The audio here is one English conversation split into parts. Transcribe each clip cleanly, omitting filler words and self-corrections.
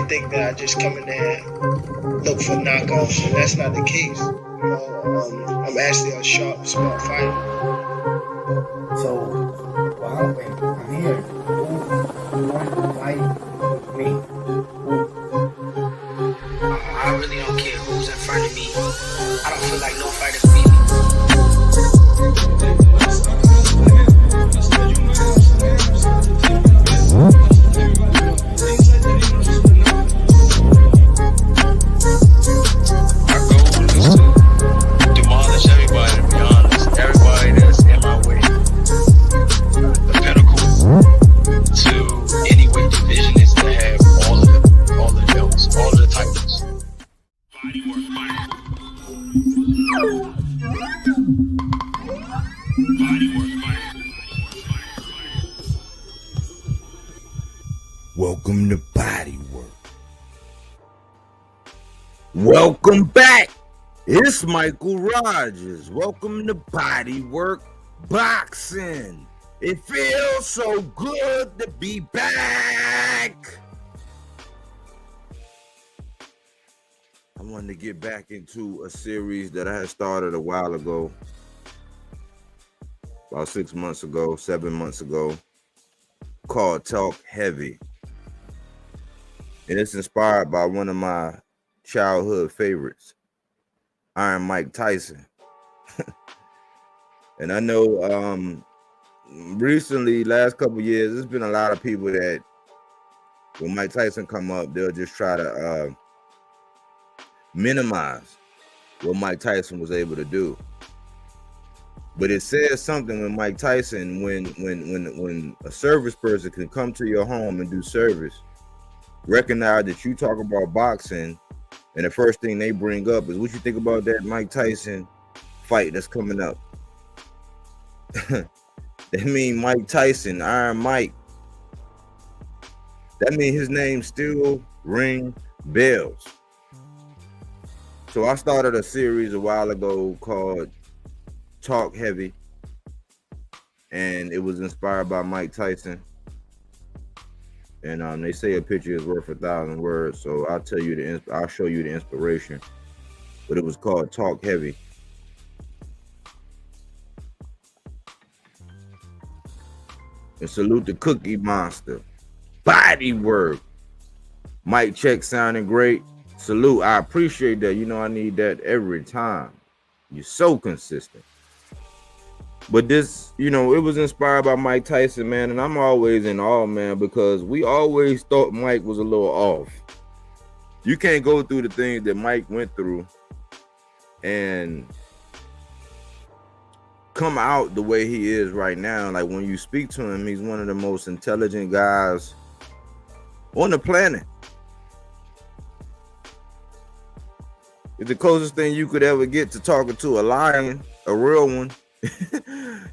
think that I just come in there and look for knockouts, and that's not the case. I'm actually a sharp, smart fighter. So, well, I'm here. Who want to fight with me? I really don't care who's in front of me. I don't feel like no fighter can beat me. Our goal is to demolish everybody, to be honest. Everybody that's in my way. The pinnacle to any weight division is to have all the belts, all of the titles. Welcome to Body Work. Welcome back. It's Michael Rogers. Welcome to Body Work Boxing. It feels so good to be back. I wanted to get back into a series that I had started a while ago, about 7 months ago, called Talk Heavy. And it's inspired by one of my childhood favorites, Iron Mike Tyson. And I know recently, last couple of years, there's been a lot of people that when Mike Tyson come up, they'll just try to minimize what Mike Tyson was able to do. But it says something when Mike Tyson, when a service person can come to your home and do service, recognize that you talk about boxing, and the first thing they bring up is what you think about that Mike Tyson fight that's coming up. That mean Mike Tyson, Iron Mike. That mean his name still ring bells. So I started a series a while ago called Talk Heavy, and it was inspired by Mike Tyson. And they say a picture is worth 1,000 words, so I'll show you the inspiration. But it was called Talk Heavy. And salute the Cookie Monster. Body Work. Mic check sounding great. Salute. I appreciate that. You know I need that every time. You're so consistent. But this, it was inspired by Mike Tyson, man, and I'm always in awe, man, because we always thought Mike was a little off. You can't go through the things that Mike went through and come out the way he is right now. Like when you speak to him, he's one of the most intelligent guys on the planet. It's the closest thing you could ever get to talking to a lion, a real one.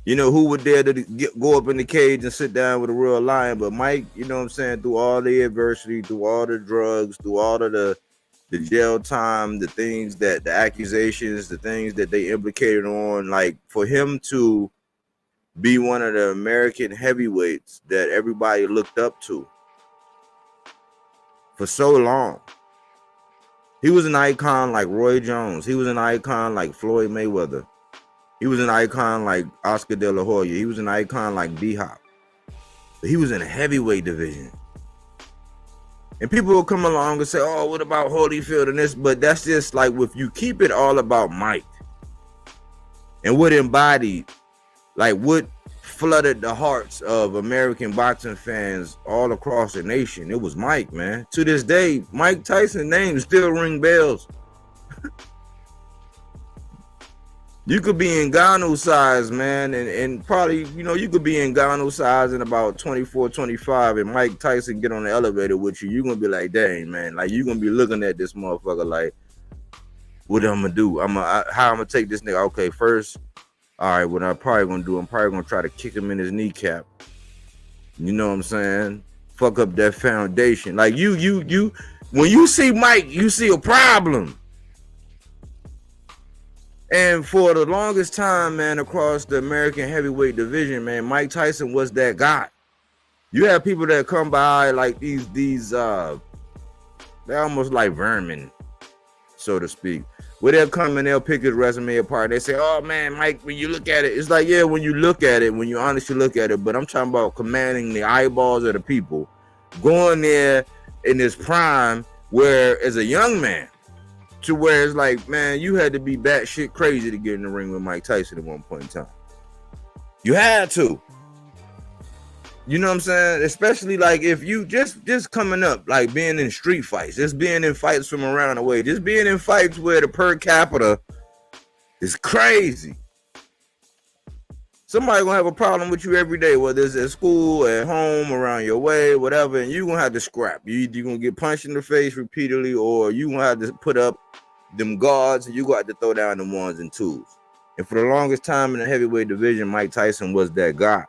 Who would dare to go up in the cage and sit down with a real lion? But Mike, through all the adversity, through all the drugs, through all of the jail time, the things the accusations, the things that they implicated on, like for him to be one of the American heavyweights that everybody looked up to for so long. He was an icon like Roy Jones. He was an icon like Floyd Mayweather. He was an icon like Oscar De La Hoya. He was an icon like D-Hop. But he was in a heavyweight division. And people will come along and say, oh, what about Holyfield and this? But that's just like, if you keep it all about Mike and what embodied, like what flooded the hearts of American boxing fans all across the nation, it was Mike, man. To this day, Mike Tyson's name still ring bells. You could be in Ngannou size, man, and probably, you could be in Ngannou size in about 24, 25, and Mike Tyson get on the elevator with you. You're going to be like, dang, man. Like, you're going to be looking at this motherfucker like, what I'm going to do? How I'm going to take this nigga? Okay, first, all right, what I'm probably going to do, I'm probably going to try to kick him in his kneecap. You know what I'm saying? Fuck up that foundation. Like, when you see Mike, you see a problem. And for the longest time, man, across the American heavyweight division, man, Mike Tyson was that guy. You have people that come by like these They're almost like vermin, so to speak. Where they'll come and they'll pick his resume apart. They say, oh man, Mike, when you look at it, it's like, yeah, when you look at it, when you honestly look at it, but I'm talking about commanding the eyeballs of the people, going there in this prime where as a young man, to where it's like, man, you had to be batshit crazy to get in the ring with Mike Tyson at one point in time. You had to. You know what I'm saying? Especially like if you just coming up, like being in street fights, just being in fights from around the way, just being in fights where the per capita is crazy. Somebody gonna have a problem with you every day, whether it's at school, at home, around your way, whatever, and you gonna have to scrap. You gonna get punched in the face repeatedly, or you gonna have to put up them guards, and you gonna have to throw down the ones and twos. And for the longest time in the heavyweight division, Mike Tyson was that guy.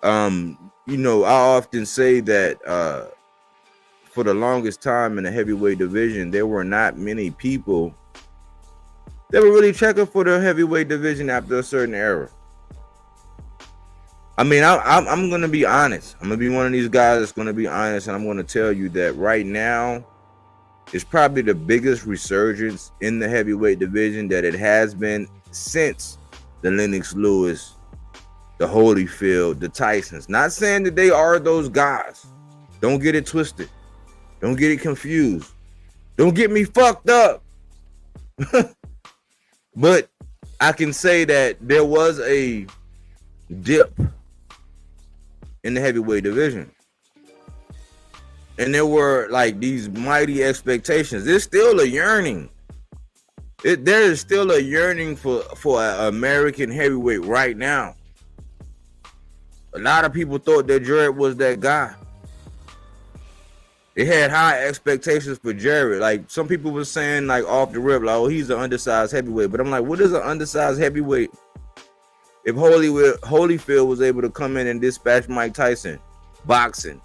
You know, I often say that for the longest time in the heavyweight division, there were not many people that were really checking for the heavyweight division after a certain era. I mean, I'm gonna be honest. I'm gonna be one of these guys that's gonna be honest, and I'm gonna tell you that right now, it's probably the biggest resurgence in the heavyweight division that it has been since the Lennox Lewis, the Holyfield, the Tysons. Not saying that they are those guys. Don't get it twisted. Don't get it confused. Don't get me fucked up. But I can say that there was a dip in the heavyweight division. And there were like these mighty expectations. There's still a yearning. There is still a yearning for an American heavyweight right now. A lot of people thought that Jarrett was that guy. They had high expectations for Jarrett. Like some people were saying, like off the rip, like, oh, he's an undersized heavyweight. But I'm like, what is an undersized heavyweight? If Holyfield was able to come in and dispatch Mike Tyson, boxing.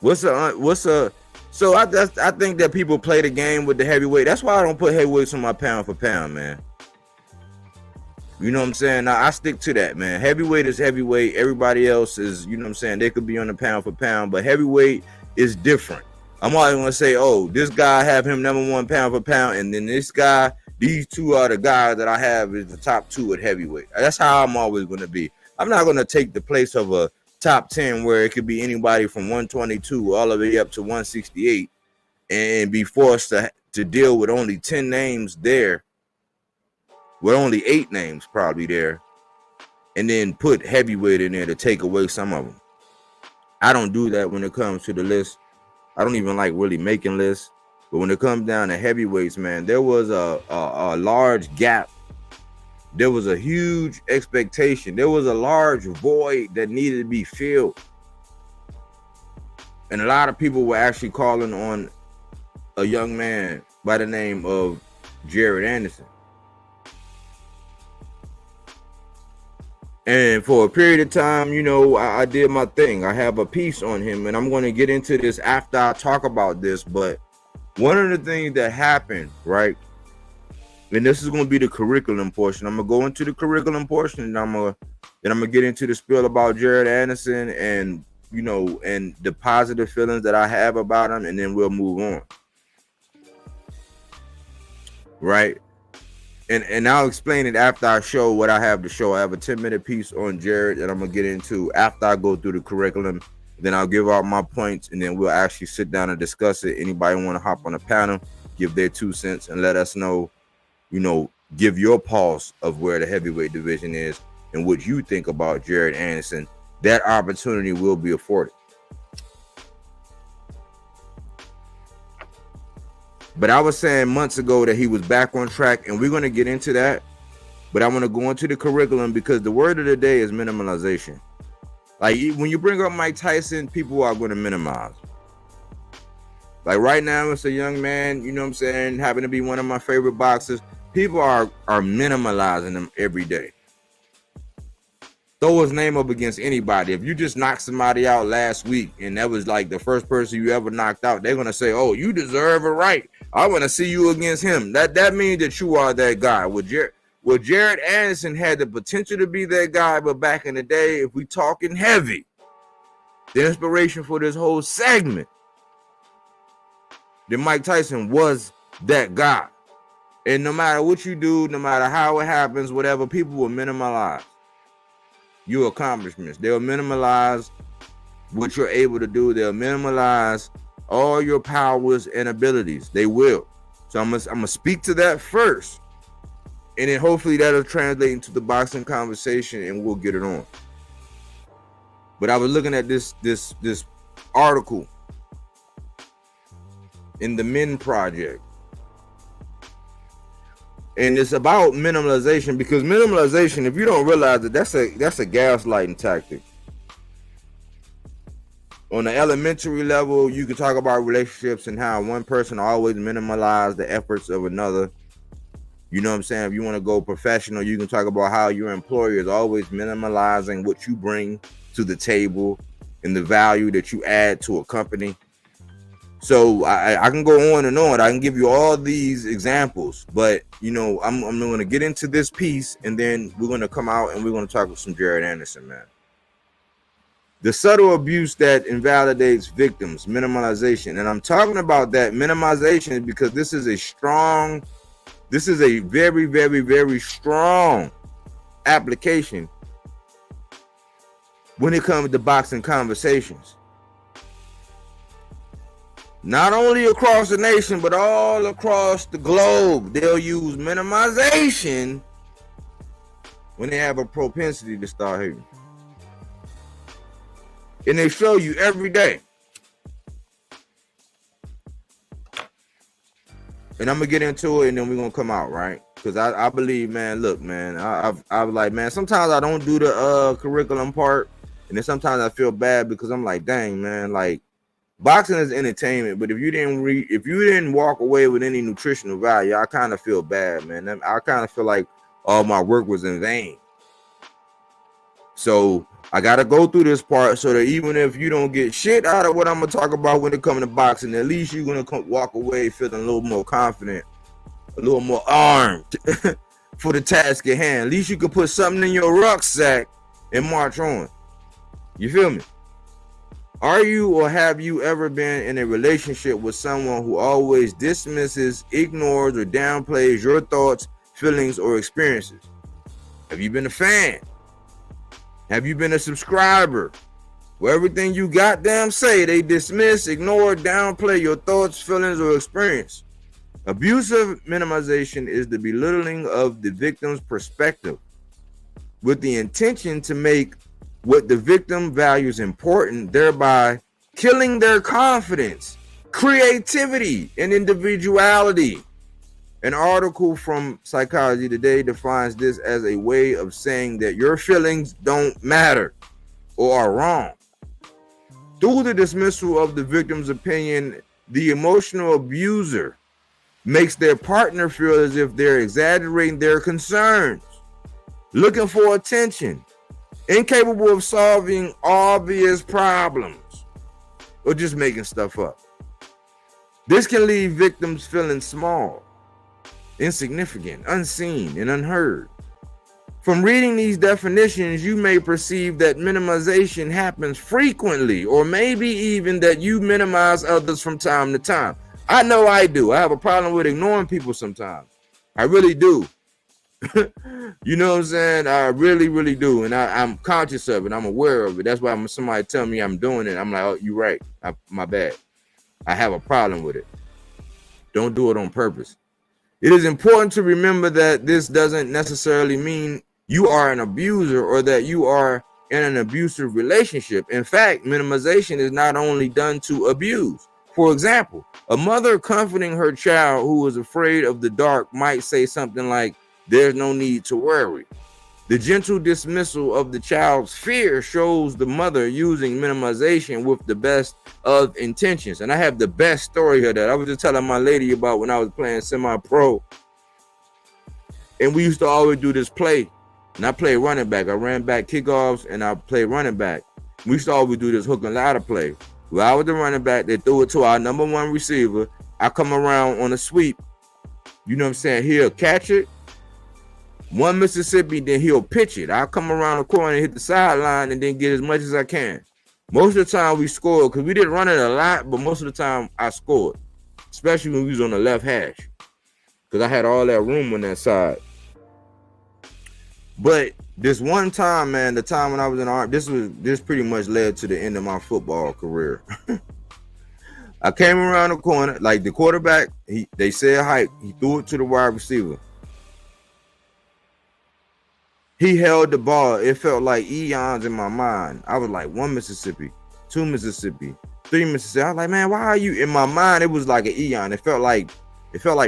So I think that people play the game with the heavyweight. That's why I don't put heavyweights on my pound for pound, man. You know what I'm saying? Now, I stick to that, man. Heavyweight is heavyweight. Everybody else is, you know what I'm saying? They could be on the pound for pound, but heavyweight is different. I'm always going to say, oh, this guy, have him number one pound for pound, and then this guy, these two are the guys that I have is the top two at heavyweight. That's how I'm always going to be. I'm not going to take the place of a top 10 where it could be anybody from 122 all the way up to 168 and be forced to deal with only 10 names there. With only 8 names probably there, and then put heavyweight in there to take away some of them. I don't do that when it comes to the list. I don't even like really making lists. But when it comes down to heavyweights, man, there was a large gap. There was a huge expectation. There was a large void that needed to be filled. And a lot of people were actually calling on a young man by the name of Jarrett Anderson. And for a period of time, you know, I did my thing. I have a piece on him, and I'm going to get into this after I talk about this. But one of the things that happened, right, and this is going to be the curriculum portion. I'm going to go into the curriculum portion, and I'm going to get into the spiel about Jarrett Anderson and, you know, and the positive feelings that I have about him, and then we'll move on. Right? And I'll explain it after I show what I have to show. I have a 10-minute piece on Jarrett that I'm going to get into after I go through the curriculum. Then I'll give out my points, and then we'll actually sit down and discuss it. Anybody want to hop on the panel, give their 2 cents, and let us know, you know, give your pulse of where the heavyweight division is and what you think about Jarrett Anderson. That opportunity will be afforded. But I was saying months ago that he was back on track, and we're going to get into that. But I want to go into the curriculum because the word of the day is minimalization. Like when you bring up Mike Tyson, people are going to minimize. Like right now, it's a young man, you know what I'm saying, happen to be one of my favorite boxers. People are minimalizing him every day. Throw his name up against anybody. If you just knocked somebody out last week and that was like the first person you ever knocked out, they're going to say, oh, you deserve a right. I want to see you against him. That means that you are that guy. Jarrett Anderson had the potential to be that guy, but back in the day, if we talking heavy, The inspiration for this whole segment, that Mike Tyson was that guy. And no matter what you do, no matter how it happens, whatever, people will minimize your accomplishments. They'll minimize what you're able to do. They'll minimize all your powers and abilities. They will. So I'm gonna speak to that first, and then hopefully that'll translate into the boxing conversation, and we'll get it on. But I was looking at this article in the Men Project, and it's about minimalization, because minimalization, if you don't realize it, that's a gaslighting tactic. On the elementary level, you can talk about relationships and how one person always minimalize the efforts of another. You know what I'm saying? If you want to go professional, you can talk about how your employer is always minimalizing what you bring to the table and the value that you add to a company. So I can go on and on. I can give you all these examples, but you know, I'm going to get into this piece, and then we're going to come out and we're going to talk with some Jared Anderson, man. The subtle abuse that invalidates victims, minimalization. And I'm talking about that minimization because this is a very, very, very strong application when it comes to boxing conversations. Not only across the nation, but all across the globe, they'll use minimization when they have a propensity to start hating. And they show you every day. And I'm gonna get into it, and then we're gonna come out, right? Because I believe, man, look, man, I was like, man, sometimes I don't do the curriculum part, and then sometimes I feel bad because I'm like, dang, man, like, boxing is entertainment, but if you didn't walk away with any nutritional value, I kind of feel bad, man. I kind of feel like all my work was in vain. So I gotta go through this part so that even if you don't get shit out of what I'm gonna talk about when it comes to boxing, at least you're gonna walk away feeling a little more confident, a little more armed for the task at hand. At least you can put something in your rucksack and march on. You feel me? Are you or have you ever been in a relationship with someone who always dismisses, ignores, or downplays your thoughts, feelings, or experiences? Have you been a fan? Have you been a subscriber? Where everything you goddamn say, they dismiss, ignore, downplay your thoughts, feelings, or experience. Abusive minimization is the belittling of the victim's perspective with the intention to make what the victim values important, thereby killing their confidence, creativity, and individuality. An article from Psychology Today defines this as a way of saying that your feelings don't matter or are wrong. Through the dismissal of the victim's opinion, the emotional abuser makes their partner feel as if they're exaggerating their concerns, looking for attention, incapable of solving obvious problems, or just making stuff up. This can leave victims feeling small, insignificant, unseen, and unheard. From reading these definitions, you may perceive that minimization happens frequently, or maybe even that you minimize others from time to time. I know I do. I have a problem with ignoring people sometimes. I really do. You know what I'm saying? I really, really do. And I'm conscious of it. I'm aware of it. That's why when somebody tell me I'm doing it, I'm like, oh, you're right. My bad. I have a problem with it. Don't do it on purpose. It is important to remember that this doesn't necessarily mean you are an abuser or that you are in an abusive relationship. In fact, minimization is not only done to abuse. For example, a mother comforting her child who is afraid of the dark might say something like, "There's no need to worry." The gentle dismissal of the child's fear shows the mother using minimization with the best of intentions. And I have the best story here that I was just telling my lady about when I was playing semi-pro. And we used to always do this play. And I played running back. I ran back kickoffs and I played running back. We used to always do this hook and ladder play. Where I was the running back, they threw it to our number one receiver. I come around on a sweep. You know what I'm saying? He'll catch it. One Mississippi, then he'll pitch it. I'll come around the corner and hit the sideline and then get as much as I can. Most of the time we scored because we didn't run it a lot, but most of the time I scored, especially when we was on the left hash because I had all that room on that side. But this one time, man, the time when I was in Arum, this pretty much led to the end of my football career. I came around the corner, like the quarterback, they said hike, he threw it to the wide receiver. He held the ball. It felt like eons in my mind. I was like 1 Mississippi, 2 Mississippi, 3 Mississippi. I was like, man, why are you in my mind? It was like an eon. It felt like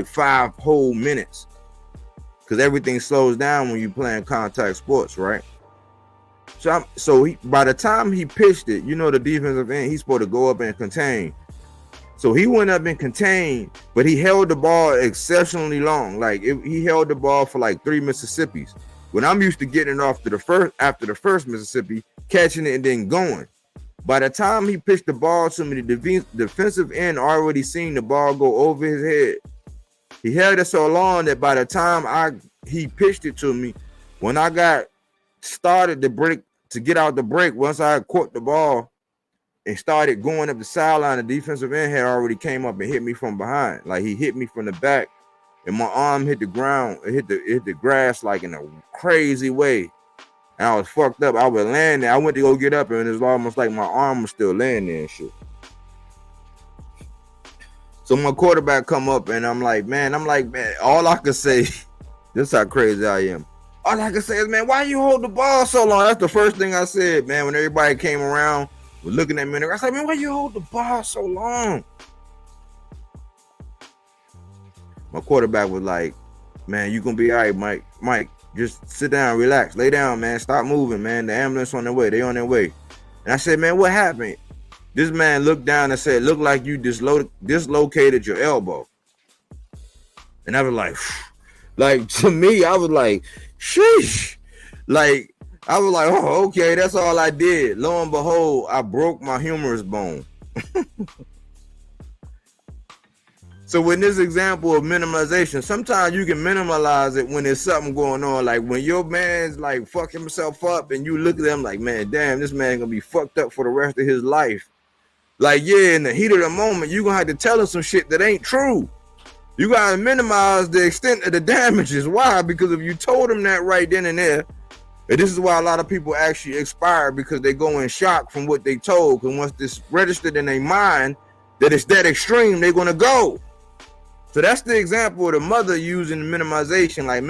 5 whole minutes. Because everything slows down when you're playing contact sports, right? So by the time he pitched it, you know, the defensive end, he's supposed to go up and contain. So he went up and contained, but he held the ball exceptionally long. Like he held the ball for like 3 Mississippis. When I'm used to getting it after the first Mississippi, catching it and then going. By the time he pitched the ball to me, the defensive end already seen the ball go over his head. He held it so long that by the time he pitched it to me, when I got started to get out the break, once I caught the ball and started going up the sideline, the defensive end had already came up and hit me from behind. Like he hit me from the back, and my arm hit the ground, it hit the grass like in a crazy way. And I was fucked up. I was laying there. I went to go get up, and it was almost like my arm was still laying there and shit. So my quarterback come up, and I'm like, man, all I could say, this is how crazy I am. All I could say is, man, why you hold the ball so long? That's the first thing I said, man, when everybody came around, was looking at me. I said, man, why you hold the ball so long? My quarterback was like, man, you gonna be all right, Mike. Mike, just sit down, relax, lay down, man. Stop moving, man. The ambulance on their way. They on their way. And I said, man, what happened? This man looked down and said, look like you dislocated your elbow. And I was like to me, I was like, sheesh. Like, I was like, oh, okay, that's all I did. Lo and behold, I broke my humerus bone. So in this example of minimization, sometimes you can minimize it when there's something going on. Like when your man's like fucking himself up and you look at them like, man, damn, this man gonna be fucked up for the rest of his life. Like, yeah, in the heat of the moment, you're gonna have to tell him some shit that ain't true. You gotta minimize the extent of the damages. Why? Because if you told him that right then and there, and this is why a lot of people actually expire, because they go in shock from what they told. Because once this registered in their mind that it's that extreme, they're gonna go. So that's the example of the mother using minimization, like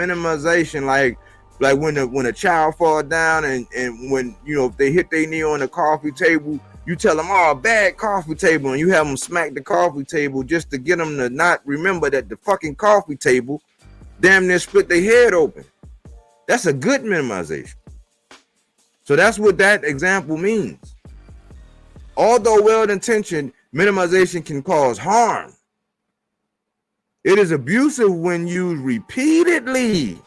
when a child fall down and when, you know, if they hit their knee on the coffee table, you tell them, oh, bad coffee table, and you have them smack the coffee table just to get them to not remember that the fucking coffee table damn near split their head open. That's a good minimization. So that's what that example means. Although well-intentioned, minimization can cause harm. It is abusive when used repeatedly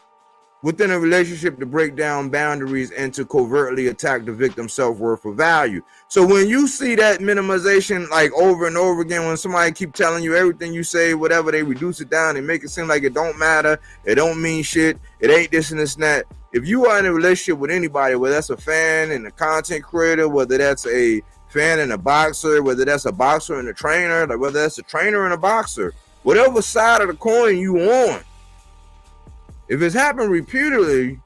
within a relationship to break down boundaries and to covertly attack the victim's self-worth or value. So when you see that minimization like over and over again, when somebody keep telling you everything you say, whatever, they reduce it down and make it seem like it don't matter, it don't mean shit, it ain't this and this and that. If you are in a relationship with anybody, whether that's a fan and a content creator, whether that's a fan and a boxer, whether that's a boxer and a trainer, like whether that's a trainer and a boxer, whatever side of the coin you on, if it's happened repeatedly,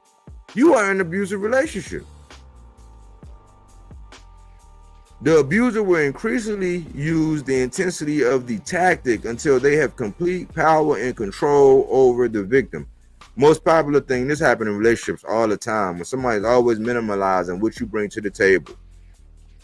you are in an abusive relationship. The abuser will increasingly use the intensity of the tactic until they have complete power and control over the victim. Most popular thing, this happens in relationships all the time, when somebody's always minimalizing what you bring to the table,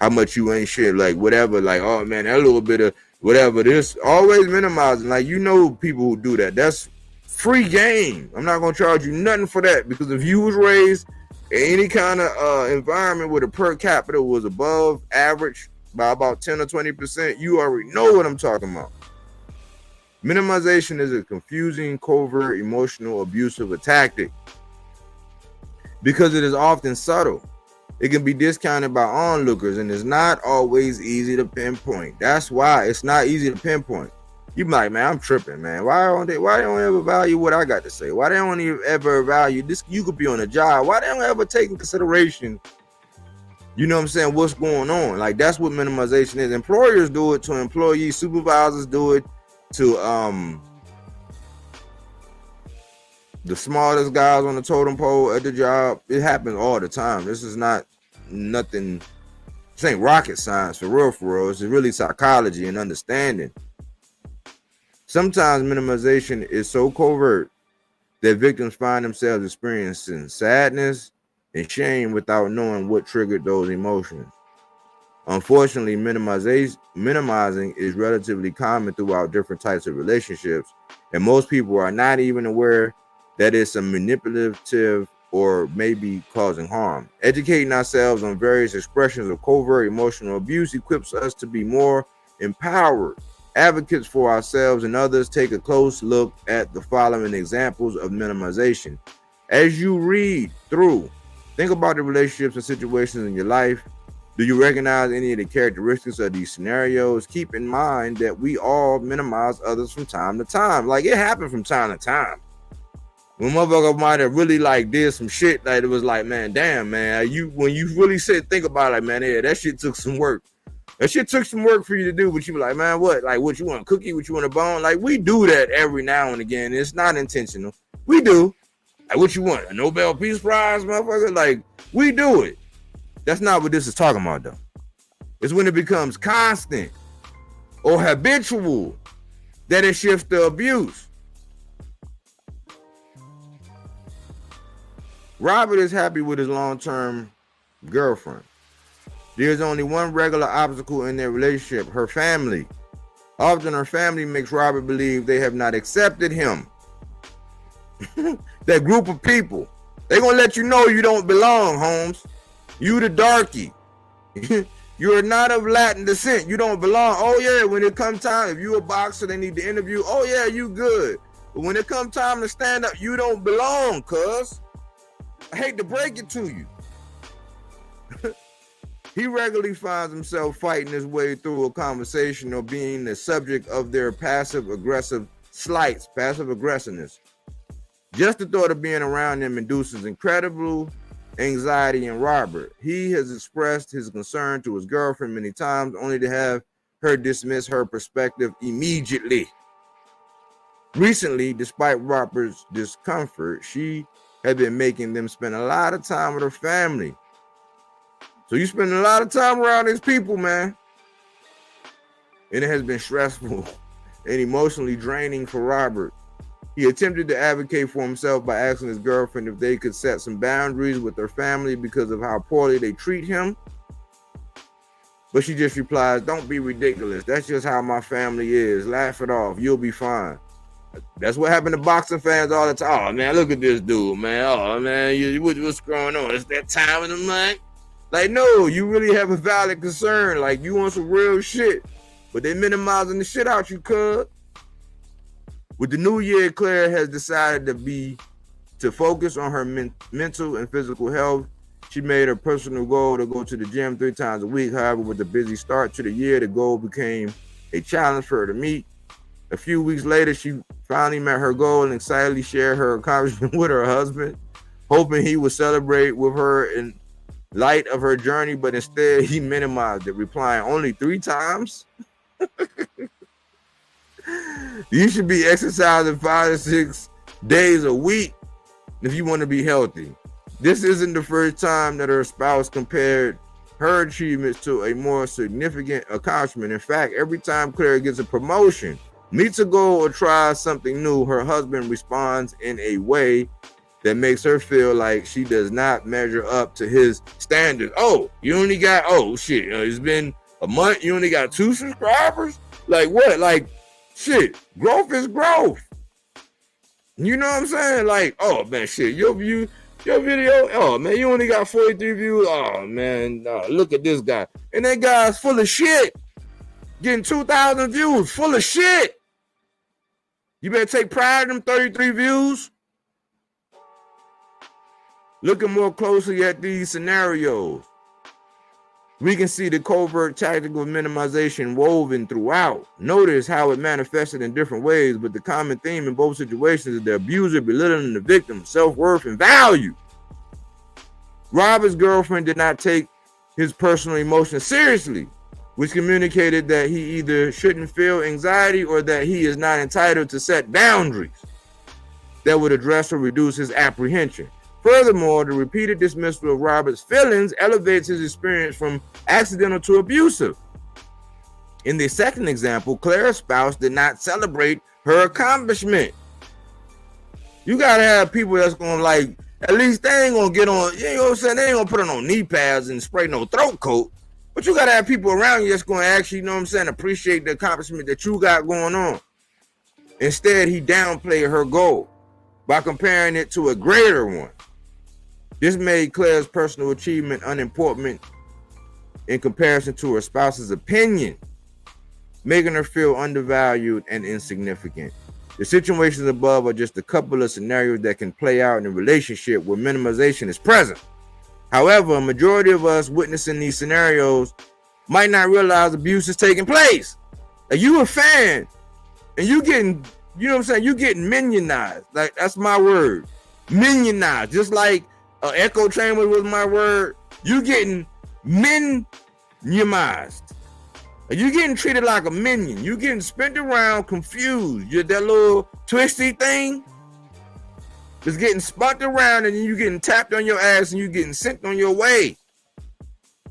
how much you ain't shit, like whatever, like, oh man, that little bit of whatever, this, always minimizing. Like, you know, people who do that, that's free game. I'm not gonna charge you nothing for that, because if you was raised in any kind of environment where the per capita was above average by about 10 or 20%, you already know what I'm talking about. Minimization is a confusing, covert, emotional, abusive tactic because it is often subtle. It can be discounted by onlookers, and it's not always easy to pinpoint. That's why it's not easy to pinpoint. You be like, man, I'm tripping, man. Why don't they ever value what I got to say? Why they don't ever value this? You could be on a job. Why they don't ever take in consideration You know what I'm saying? What's going on? Like, that's what minimization is. Employers do it to employees, supervisors do it to the smartest guys on the totem pole at the job. It happens all the time. This is not nothing. This ain't rocket science for real, for real. It's really psychology and understanding. Sometimes minimization is so covert that victims find themselves experiencing sadness and shame without knowing what triggered those emotions. Unfortunately, minimizing is relatively common throughout different types of relationships, and most people are not even aware that it's a manipulative or maybe causing harm. Educating ourselves on various expressions of covert emotional abuse equips us to be more empowered advocates for ourselves and others. Take a close look at the following examples of minimization. As you read through, think about the relationships and situations in your life. Do you recognize any of the characteristics of these scenarios? Keep in mind that we all minimize others from time to time. Like, it happened from time to time. When motherfucker might have really like did some shit that it was like, man, damn, man, when you really think about it, like, man, yeah, that shit took some work. That shit took some work for you to do, but you be like, man, what? Like, what you want, a cookie? What you want, a bone? Like, we do that every now and again. It's not intentional. We do. Like, what you want, a Nobel Peace Prize, motherfucker? Like, we do it. That's not what this is talking about, though. It's when it becomes constant or habitual that it shifts to abuse. Robert is happy with his long-term girlfriend. There's only one regular obstacle in their relationship: her family. Often her family makes Robert believe they have not accepted him. That group of people, they're gonna let you know you don't belong, Holmes. You the darky. You're not of Latin descent. You don't belong. Oh yeah, when it comes time, if you a boxer, they need to interview. Oh yeah, you good. But when it comes time to stand up, you don't belong, cuz. I hate to break it to you. He regularly finds himself fighting his way through a conversation or being the subject of their passive-aggressive slights, passive aggressiveness. Just the thought of being around them induces incredible anxiety in Robert. He has expressed his concern to his girlfriend many times, only to have her dismiss her perspective immediately. Recently, despite Robert's discomfort, she had been making them spend a lot of time with her family. So you spend a lot of time around these people, man. And it has been stressful and emotionally draining for Robert. He attempted to advocate for himself by asking his girlfriend if they could set some boundaries with their family because of how poorly they treat him. But she just replies, "Don't be ridiculous. That's just how my family is. Laugh it off. You'll be fine." That's what happened to boxing fans all the time. Oh, man, look at this dude, man. Oh, man, what's going on? It's that time of the month? Like, no, you really have a valid concern. Like, you want some real shit. But they minimizing the shit out you, cuz. With the new year, Claire has decided to focus on her mental and physical health. She made her personal goal to go to the gym 3 times a week. However, with the busy start to the year, the goal became a challenge for her to meet. A few weeks later, she finally met her goal and excitedly shared her accomplishment with her husband, hoping he would celebrate with her in light of her journey, but instead he minimized it, replying, "Only 3 times? You should be exercising 5 to 6 days a week if you want to be healthy." This isn't the first time that her spouse compared her achievements to a more significant accomplishment. In fact, every time Claire gets a promotion, meets a goal, or tries something new, her husband responds in a way that makes her feel like she does not measure up to his standards. Oh, you only got, oh shit, it's been a month, you only got 2 subscribers? Like what? Like, shit, growth is growth. You know what I'm saying? Like, oh man, shit, your video, oh man, you only got 43 views. Oh man, look at this guy. And that guy's full of shit. Getting 2,000 views, full of shit. You better take pride in them 33 views. Looking more closely at these scenarios, we can see the covert tactical minimization woven throughout. Notice how it manifested in different ways, but the common theme in both situations is the abuser belittling the victim's self-worth and value. Robert's girlfriend did not take his personal emotions seriously, which communicated that he either shouldn't feel anxiety or that he is not entitled to set boundaries that would address or reduce his apprehension. Furthermore, the repeated dismissal of Robert's feelings elevates his experience from accidental to abusive. In the second example, Claire's spouse did not celebrate her accomplishment. You gotta have people that's gonna like, at least they ain't gonna get on, you know what I'm saying? They ain't gonna put on no knee pads and spray no throat coat. But you gotta have people around you that's gonna actually, you know what I'm saying, appreciate the accomplishment that you got going on. Instead, he downplayed her goal by comparing it to a greater one. This made Claire's personal achievement unimportant in comparison to her spouse's opinion, making her feel undervalued and insignificant. The situations above are just a couple of scenarios that can play out in a relationship where minimization is present. However, a majority of us witnessing these scenarios might not realize abuse is taking place. Like, you a fan and you getting, you know what I'm saying, you getting minionized. Like, that's my word. Minionized. Just like echo chamber was my word. You getting minimized. You getting treated like a minion. You getting spent around, confused. You're that little twisty thing just getting spun around, and then you getting tapped on your ass and you getting sent on your way.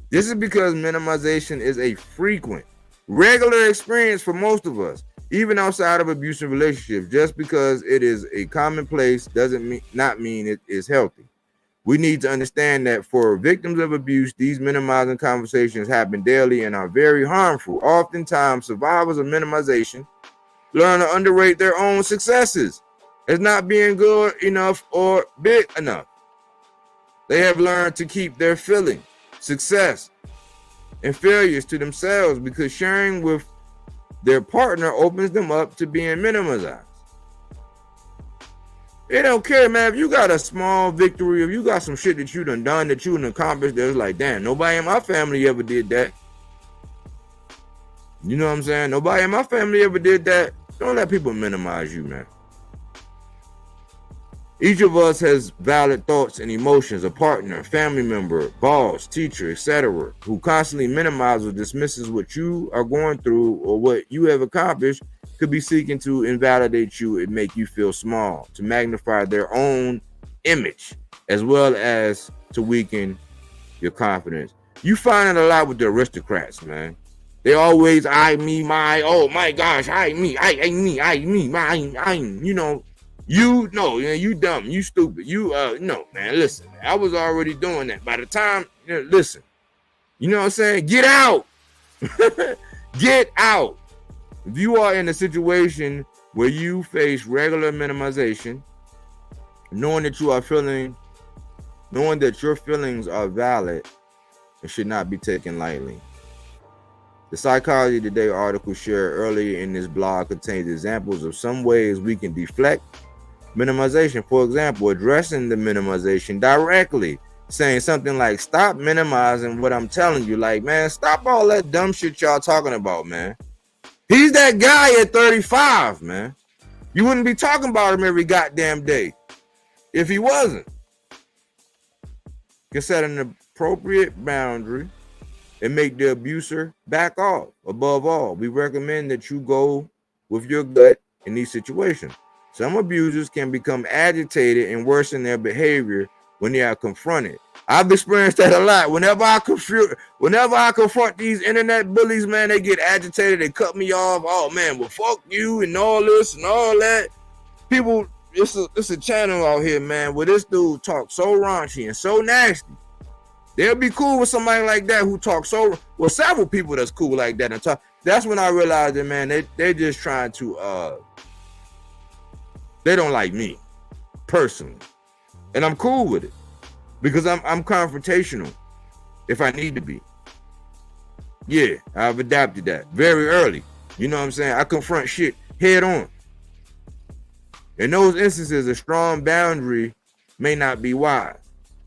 This is because minimization is a frequent, regular experience for most of us, even outside of abusive relationships. Just because it is a commonplace doesn't not mean it is healthy. We need to understand that for victims of abuse, these minimizing conversations happen daily and are very harmful. Oftentimes, survivors of minimization learn to underrate their own successes as not being good enough or big enough. They have learned to keep their feeling, success, and failures to themselves because sharing with their partner opens them up to being minimized. They don't care, man. If you got a small victory, if you got some shit that you done that you done accomplished, that's like, damn, nobody in my family ever did that. You know what I'm saying? Nobody in my family ever did that. Don't let people minimize you, man. Each of us has valid thoughts and emotions. A partner, family member, boss, teacher, etc., who constantly minimizes or dismisses what you are going through or what you have accomplished could be seeking to invalidate you and make you feel small, to magnify their own image, as well as to weaken your confidence. You find it a lot with the aristocrats, man. They always I, me, my, oh my gosh, I, me, mine, you know. You know, you dumb, you stupid, you no, man, listen, man, I was already doing that. By the time, listen, you know what I'm saying? Get out. Get out. If you are in a situation where you face regular minimization, knowing that your feelings are valid and should not be taken lightly. The Psychology Today article shared earlier in this blog contains examples of some ways we can deflect minimization. For example, addressing the minimization directly, saying something like, stop minimizing what I'm telling you. Like, man, stop all that dumb shit y'all talking about, man. He's that guy at 35, man. You wouldn't be talking about him every goddamn day if he wasn't. You can set an appropriate boundary and make the abuser back off. Above all, we recommend that you go with your gut in these situations. Some abusers can become agitated and worsen their behavior when they are confronted. I've experienced that a lot. Whenever I confront these internet bullies, man, they get agitated. They cut me off. Oh man, well fuck you and all this and all that. People, it's a channel out here, man, where this dude talks so raunchy and so nasty. They'll be cool with somebody like that who talks so well. Several people that's cool like that and talk. That's when I realized that, man, they're just trying to they don't like me personally, and I'm cool with it because I'm confrontational if I need to be. Yeah, I've adapted that very early. You know what I'm saying? I confront shit head on. In those instances, a strong boundary may not be wise.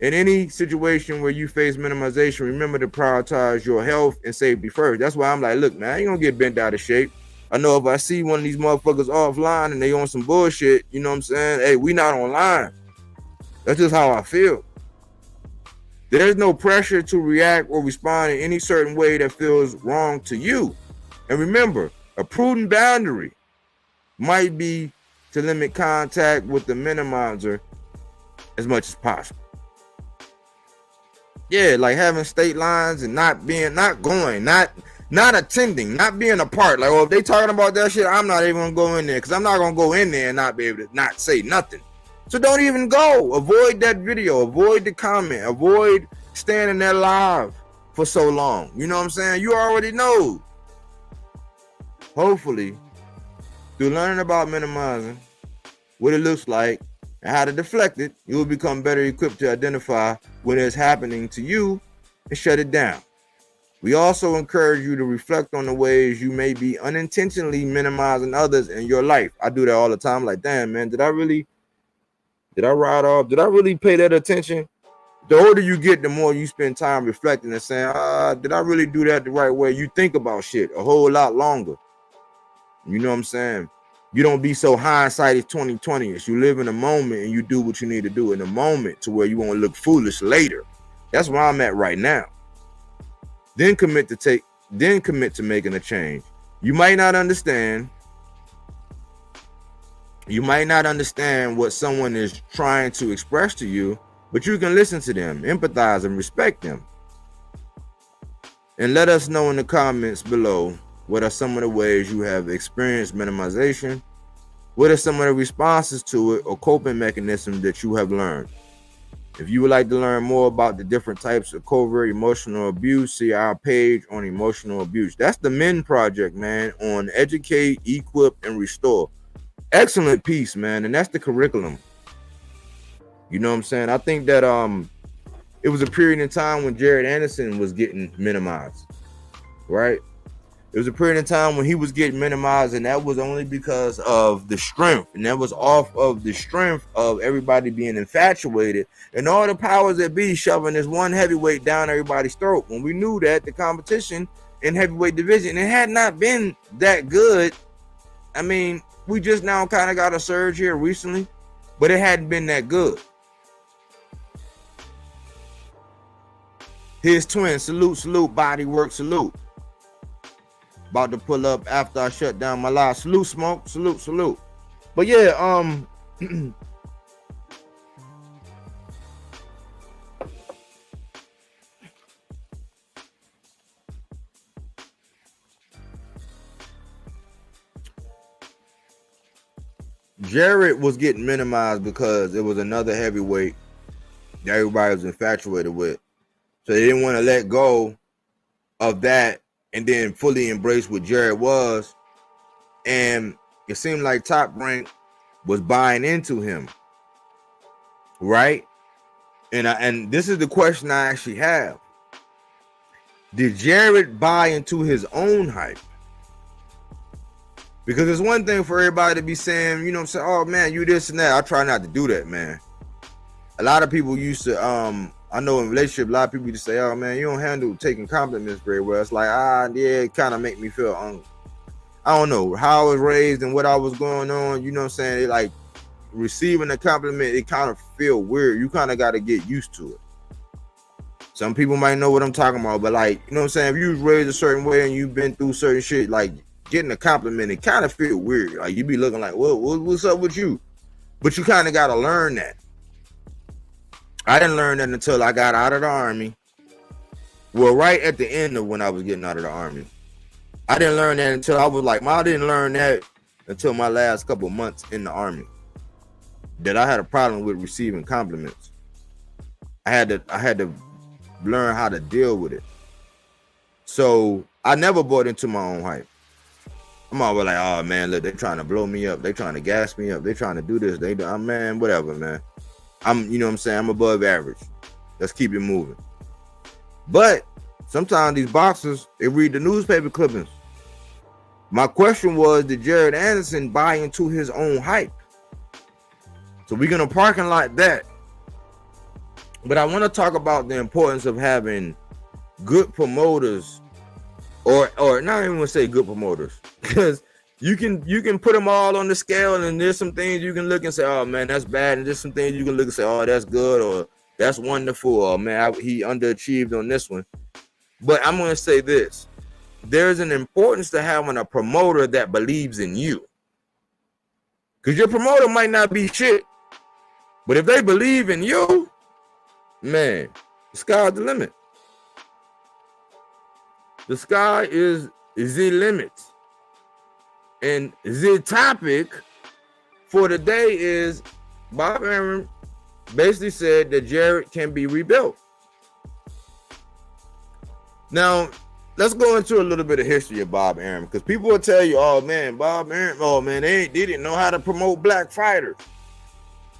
In any situation where you face minimization, remember to prioritize your health and safety first. That's why I'm like, look, man, I ain't gonna get bent out of shape. I know if I see one of these motherfuckers offline and they on some bullshit, you know what I'm saying? Hey, we not online. That's just how I feel. There's no pressure to react or respond in any certain way that feels wrong to you. And remember, a prudent boundary might be to limit contact with the minimizer as much as possible. Yeah, like having state lines and not going, not attending, not being a part. Like, oh, if they talking about that shit, I'm not even gonna go in there, because I'm not gonna go in there and not be able to not say nothing. So don't even go. Avoid that video. Avoid the comment. Avoid standing there live for so long. You know what I'm saying? You already know. Hopefully, through learning about minimizing, what it looks like, and how to deflect it, you will become better equipped to identify when it's happening to you and shut it down. We also encourage you to reflect on the ways you may be unintentionally minimizing others in your life. I do that all the time. Like, damn, man, did I ride off? Did I really pay that attention? The older you get, the more you spend time reflecting and saying, did I really do that the right way? You think about shit a whole lot longer. You know what I'm saying? You don't be so hindsight is 2020. You live in the moment and you do what you need to do in the moment to where you won't look foolish later. That's where I'm at right now. Then commit to making a change. You might not understand. You might not understand what someone is trying to express to you, but you can listen to them, empathize, and respect them. And let us know in the comments below, what are some of the ways you have experienced minimization? What are some of the responses to it or coping mechanisms that you have learned? If you would like to learn more about the different types of covert emotional abuse, see our page on emotional abuse. That's the Men Project, man, on Educate, Equip, and Restore. Excellent piece, man, and that's the curriculum. You know what I'm saying? I think that it was a period in time when Jared Anderson was getting minimized, right? It was a period of time when he was getting minimized, and that was only because of the strength, and that was off of the strength of everybody being infatuated and all the powers that be shoving this one heavyweight down everybody's throat. When we knew that the competition in heavyweight division, it had not been that good. I mean, we just now kind of got a surge here recently, but it hadn't been that good. His twin, salute, body work, salute. About to pull up after I shut down my live. Salute, Smoke. Salute. But yeah, Jared was getting minimized because it was another heavyweight that everybody was infatuated with. So they didn't want to let go of that and then fully embrace what Jared was. And it seemed like Top Rank was buying into him, right? And this is the question I actually have. Did Jared buy into his own hype? Because it's one thing for everybody to be saying, you know what I'm saying, oh man, you this and that. I try not to do that, man. A lot of people used to, I know in relationship, a lot of people used to say, oh man, you don't handle taking compliments very well. It's like, yeah, it kind of make me feel, I don't know, how I was raised and what I was going on, you know what I'm saying? It, like, receiving a compliment, it kind of feel weird. You kind of got to get used to it. Some people might know what I'm talking about, but like, you know what I'm saying? If you was raised a certain way and you've been through certain shit, like getting a compliment, it kind of feel weird. Like you be looking like, what's up with you? But you kind of got to learn that. I didn't learn that until I got out of the Army. Well, right at the end of when I was getting out of the Army. I didn't learn that until I was like, I didn't learn that until my last couple months in the Army. That I had a problem with receiving compliments. I had to learn how to deal with it. So I never bought into my own hype. I'm always like, oh man, look, they're trying to blow me up. They're trying to gas me up. They're trying to do this. Man, whatever, man. You know what I'm saying? I'm above average. Let's keep it moving. But sometimes these boxers, they read the newspaper clippings. My question was, did Jared Anderson buy into his own hype? So we're going to parking lot that. But I want to talk about the importance of having good promoters, or not even say good promoters, because you can put them all on the scale, and there's some things you can look and say, oh man, that's bad, and there's some things you can look and say, oh, that's good, or That's wonderful, man. He underachieved on this one. But I'm going to say this. There's an importance to having a promoter that believes in you. Because your promoter might not be shit. But if they believe in you, man, the sky's the limit. The sky is the limit. And the topic for the day is Bob Arum basically said that Jared can be rebuilt. Now, let's go into a little bit of history of Bob Arum, because people will tell you, oh man, Bob Arum, oh man, they didn't know how to promote black fighters.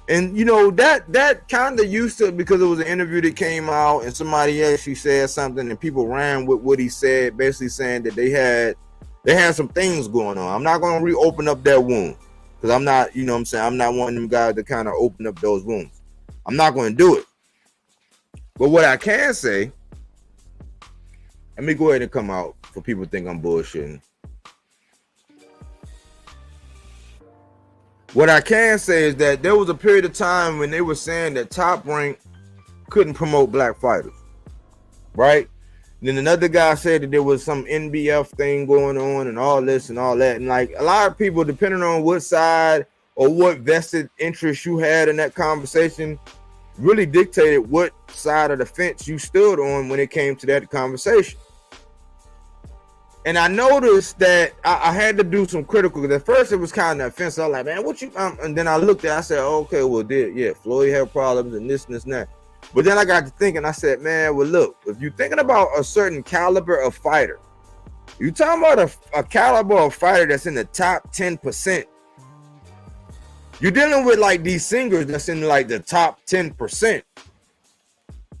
And you know, that kind of used to, because it was an interview that came out and somebody actually said something and people ran with what he said, basically saying that they had some things going on. I'm not going to reopen up that wound, because I'm not, you know what I'm saying, I'm not one of them guys to kind of open up those wounds. I'm not going to do it. But what I can say, let me go ahead and come out for people to think I'm bullshitting. What I can say is that there was a period of time when they were saying that Top Rank couldn't promote black fighters, right? Then another guy said that there was some NBF thing going on and all this and all that. And like a lot of people, depending on what side or what vested interest you had in that conversation, really dictated what side of the fence you stood on when it came to that conversation. And I noticed that I had to do some critical, because at first it was kind of offensive. I was like, man, what you, and then I looked at it, I said, okay, well, Floyd had problems and this and this and that. But then I got to thinking, I said, man, well, look, if you're thinking about a certain caliber of fighter, you're talking about a caliber of fighter that's in the top 10%. You're dealing with like these singers that's in like the top 10%.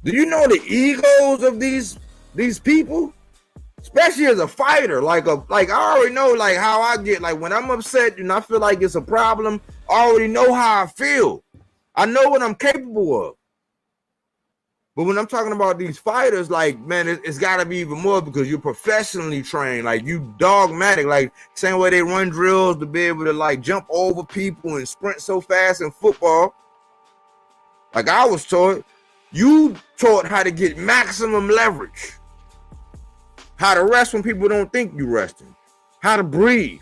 Do you know the egos of these people? Especially as a fighter, like I already know like how I get, like when I'm upset and I feel like it's a problem, I already know how I feel. I know what I'm capable of. But when I'm talking about these fighters, like, man, it's got to be even more, because you're professionally trained, like you dogmatic, like same way they run drills to be able to like jump over people and sprint so fast in football. Like I was taught, you taught how to get maximum leverage. How to rest when people don't think you're resting. How to breathe.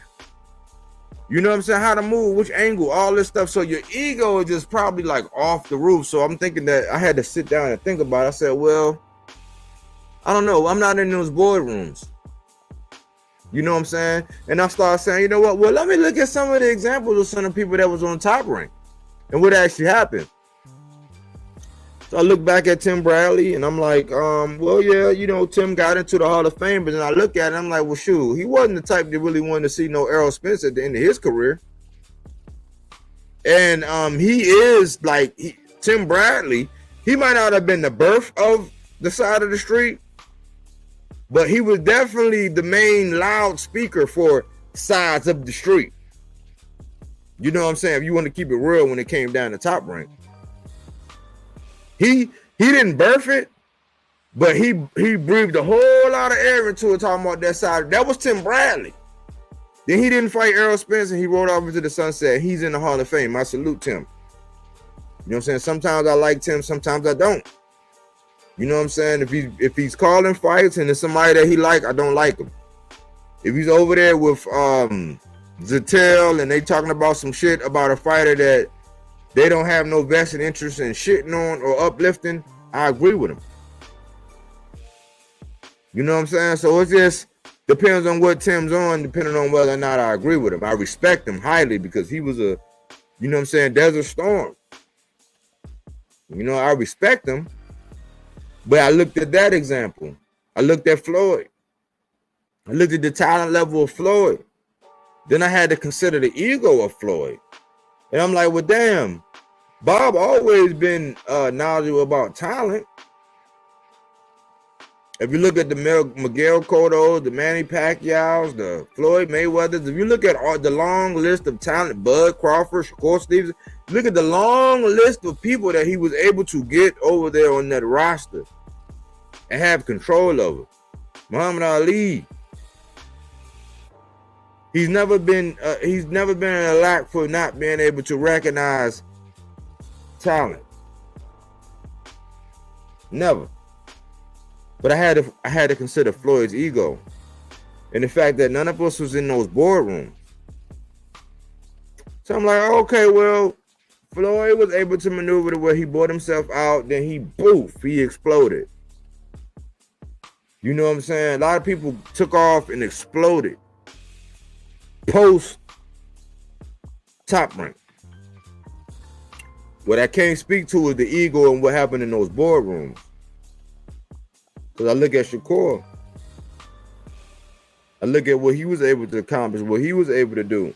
You know what I'm saying? How to move, which angle, all this stuff. So your ego is just probably like off the roof. So I'm thinking that I had to sit down and think about it. I said, well, I don't know. I'm not in those boardrooms. You know what I'm saying? And I started saying, you know what? Well, let me look at some of the examples of some of the people that was on Top Rank and what actually happened. So I look back at Tim Bradley and I'm like, well, yeah, you know, Tim got into the Hall of Fame, but then I look at it and I'm like, well, shoot, he wasn't the type that really wanted to see no Errol Spence at the end of his career. And he is like, Tim Bradley, he might not have been the birth of the side of the street, but he was definitely the main loudspeaker for sides of the street. You know what I'm saying? If you want to keep it real when it came down to Top Rank. He didn't birth it, but he breathed a whole lot of air into it, talking about that side. That was Tim Bradley. Then he didn't fight Errol Spence and he rode off into the sunset. He's in the Hall of Fame. I salute Tim. You know what I'm saying? Sometimes I like Tim, sometimes I don't. You know what I'm saying? If he's calling fights and it's somebody that he like, I don't like him. If he's over there with Zattel and they talking about some shit about a fighter that they don't have no vested interest in shitting on or uplifting, I agree with him. You know what I'm saying? So it just depends on what Tim's on, depending on whether or not I agree with him. I respect him highly because he was a, you know what I'm saying, Desert Storm. You know, I respect him. But I looked at that example. I looked at Floyd. I looked at the talent level of Floyd. Then I had to consider the ego of Floyd. And I'm like, well, damn, Bob always been knowledgeable about talent. If you look at the Miguel Cotto's, the Manny Pacquiao's, the Floyd Mayweather's, if you look at all the long list of talent, Bud Crawford, Shakur Stevenson, look at the long list of people that he was able to get over there on that roster and have control over. Muhammad Ali. He's never been in a lack for not being able to recognize talent. Never. But I had to consider Floyd's ego and the fact that none of us was in those boardrooms. So I'm like, okay, well, Floyd was able to maneuver to where he bought himself out, then he exploded. You know what I'm saying? A lot of people took off and exploded post Top Rank. What I can't speak to is the ego and what happened in those boardrooms. Because I look at Shakur. I look at what he was able to accomplish, what he was able to do.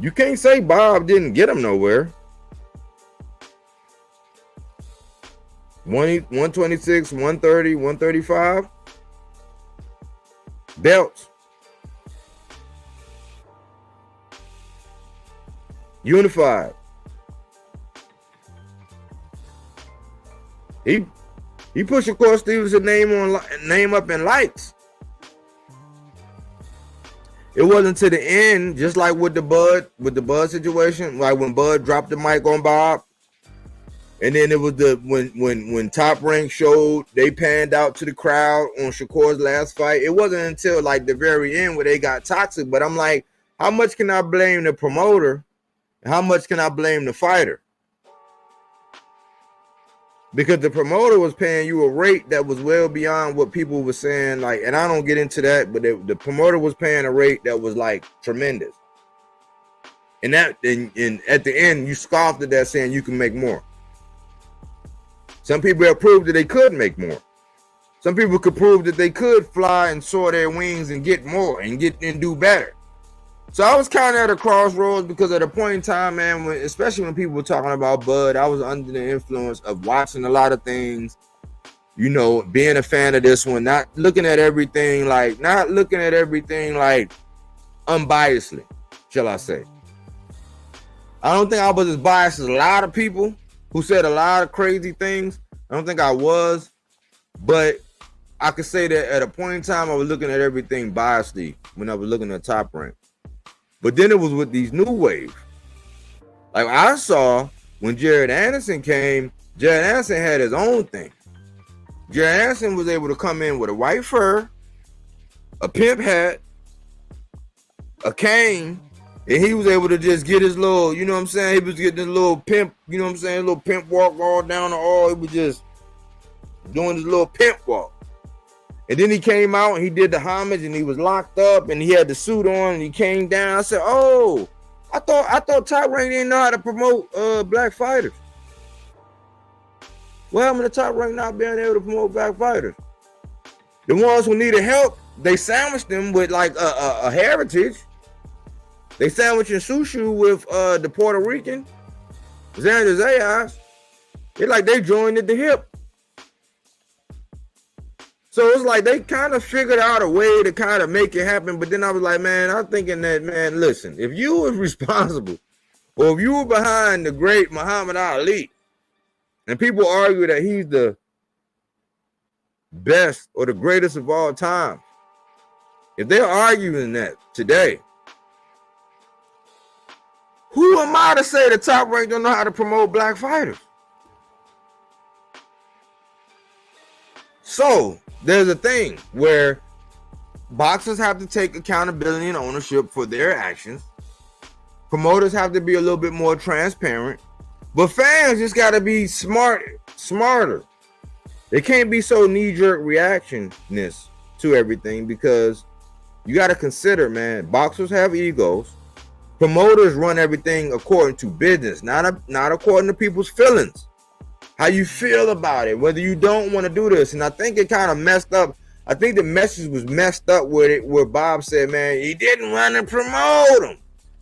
You can't say Bob didn't get him nowhere. 126, 130, 135. Belts. Unified. He pushed Shakur Stevens' name up in lights. It wasn't to the end, just like with the Bud situation, like when Bud dropped the mic on Bob, and then it was when Top Rank showed, they panned out to the crowd on Shakur's last fight. It wasn't until like the very end where they got toxic. But I'm like, how much can I blame the promoter? How much can I blame the fighter? Because the promoter was paying you a rate that was well beyond what people were saying. Like, and I don't get into that, but the promoter was paying a rate that was like tremendous. And at the end, you scoffed at that, saying you can make more. Some people have proved that they could make more. Some people could prove that they could fly and soar their wings and get more and do better. So I was kind of at a crossroads because at a point in time, man, especially when people were talking about Bud, I was under the influence of watching a lot of things, you know, being a fan of this one, not looking at everything like unbiasedly, shall I say. I don't think I was as biased as a lot of people who said a lot of crazy things. I don't think I was, but I could say that at a point in time, I was looking at everything biasedly when I was looking at Top Rank. But then it was with these new waves. Like I saw when Jared Anderson came, Jared Anderson had his own thing. Jared Anderson was able to come in with a white fur, a pimp hat, a cane, and he was able to just get his little, you know what I'm saying? He was getting this little pimp, you know what I'm saying? Little pimp walk all down the hall. He was just doing his little pimp walk. And then he came out and he did the homage and he was locked up and he had the suit on and he came down. I said, oh, I thought Top Rank didn't know how to promote black fighters. Well, I'm in the Top Rank not being able to promote black fighters. The ones who needed help, they sandwiched them with like a heritage. They sandwiched Sushu with the Puerto Rican, Xander Zayas. It's like they joined at the hip. So it's like they kind of figured out a way to kind of make it happen. But then I was like, man, I'm thinking that, man, listen, if you were responsible or if you were behind the great Muhammad Ali and people argue that he's the best or the greatest of all time, if they're arguing that today, who am I to say the Top Rank don't know how to promote black fighters? So there's a thing where boxers have to take accountability and ownership for their actions. Promoters have to be a little bit more transparent, but fans just got to be smarter. They can't be so knee-jerk reactionness to everything because you got to consider, man, boxers have egos. Promoters run everything according to business, not according to people's feelings. How you feel about it, whether you don't want to do this. And I think it kind of messed up. I think the message was messed up where Bob said, man, he didn't want to promote him.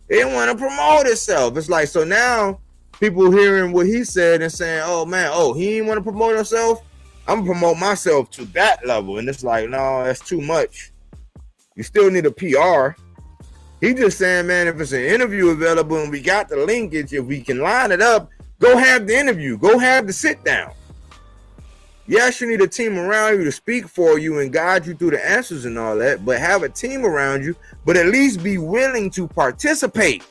He didn't want to promote himself. It's like, so now people hearing what he said and saying, oh, man, he didn't want to promote himself. I'm going to promote myself to that level. And it's like, no, that's too much. You still need a PR. He just saying, man, if it's an interview available and we got the linkage, if we can line it up, go have the interview. Go have the sit down. Yes, you need a team around you to speak for you and guide you through the answers and all that, but have a team around you, but at least be willing to participate.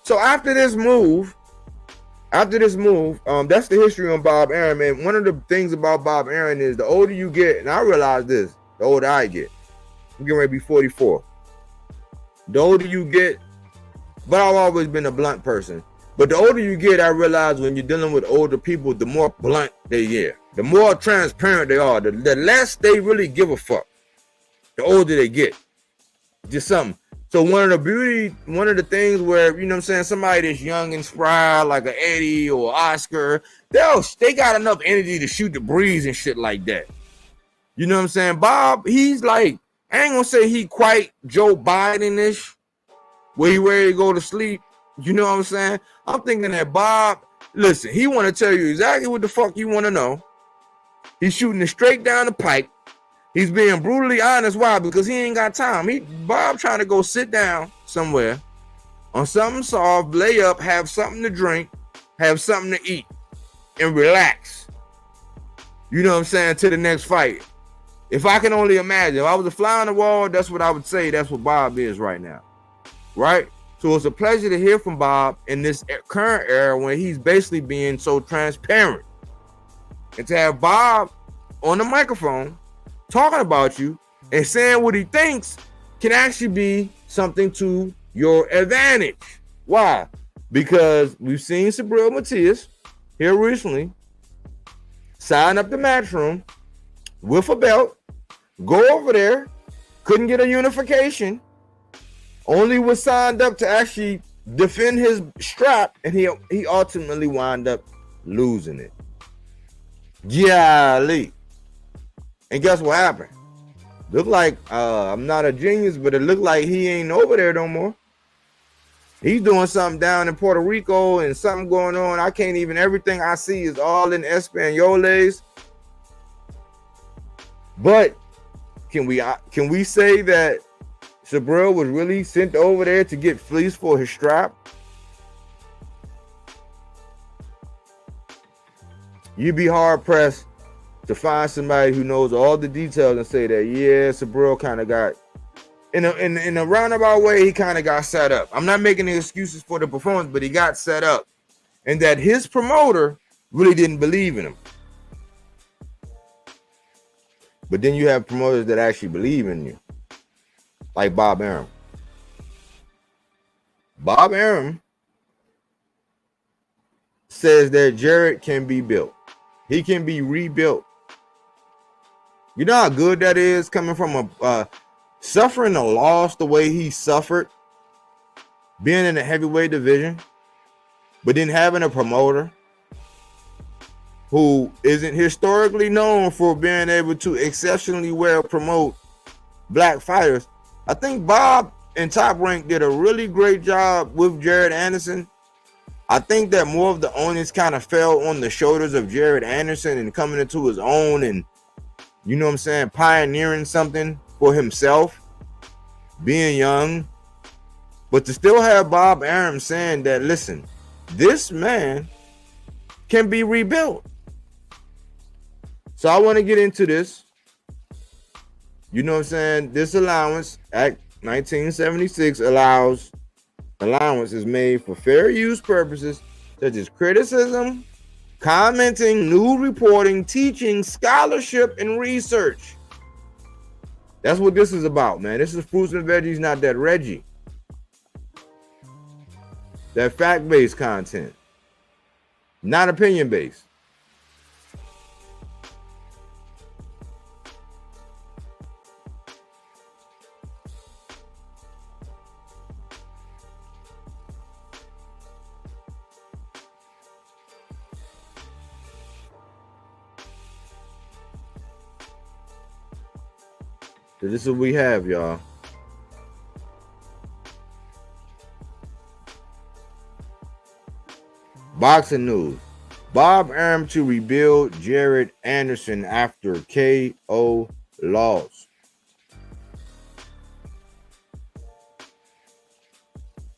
So after this move, after this move, that's the history on Bob Arum. And one of the things about Bob Arum is the older you get, and I realize this, the older I get, I'm getting ready to be 44. The older you get, but I've always been a blunt person. But the older you get, I realize when you're dealing with older people, the more blunt they get, the more transparent they are, the less they really give a fuck. The older they get, just something. So one of the things where, you know what I'm saying, somebody that's young and spry, like an Eddie or Oscar, they got enough energy to shoot the breeze and shit like that. You know what I'm saying? Bob, he's like, I ain't gonna say he quite Joe Biden-ish, where he ready to go to sleep. You know what I'm saying? I'm thinking that Bob, listen, he want to tell you exactly what the fuck you want to know. He's shooting it straight down the pipe. He's being brutally honest. Why? Because he ain't got time. Bob trying to go sit down somewhere on something soft, lay up, have something to drink, have something to eat, and relax. You know what I'm saying? To the next fight. If I can only imagine, if I was a fly on the wall, that's what I would say. That's what Bob is right now. Right? So it's a pleasure to hear from Bob in this current era when he's basically being so transparent. And to have Bob on the microphone talking about you and saying what he thinks can actually be something to your advantage. Why? Because we've seen Sabril Matias here recently sign up the Matchroom with a belt, go over there, couldn't get a unification, only was signed up to actually defend his strap, and he ultimately wound up losing it. Golly. And guess what happened? Looked like, I'm not a genius, but it looked like he ain't over there no more. He's doing something down in Puerto Rico and something going on. I can't even, everything I see is all in Españoles. But can we say that Sabril was really sent over there to get fleeced for his strap? You'd be hard pressed to find somebody who knows all the details and say that, yeah, Sabril kind of got, in a roundabout way, he kind of got set up. I'm not making any excuses for the performance, but he got set up. And that his promoter really didn't believe in him. But then you have promoters that actually believe in you. Like Bob Arum. Bob Arum says that Jarrett can be built. He can be rebuilt. You know how good that is coming from a suffering a loss the way he suffered, being in the heavyweight division, but then having a promoter who isn't historically known for being able to exceptionally well promote black fighters. I think Bob and Top Rank did a really great job with Jared Anderson. I think that more of the onus kind of fell on the shoulders of Jared Anderson and coming into his own and, you know what I'm saying, pioneering something for himself, being young. But to still have Bob Arum saying that, listen, this man can be rebuilt. So I want to get into this. You know what I'm saying? This allowance, Act 1976, allowance is made for fair use purposes such as criticism, commenting, news reporting, teaching, scholarship, and research. That's what this is about, man. This is fruits and veggies, not that Reggie. That fact-based content, not opinion-based. So this is what we have, y'all. Boxing news. Bob Arum to rebuild Jared Anderson after KO loss.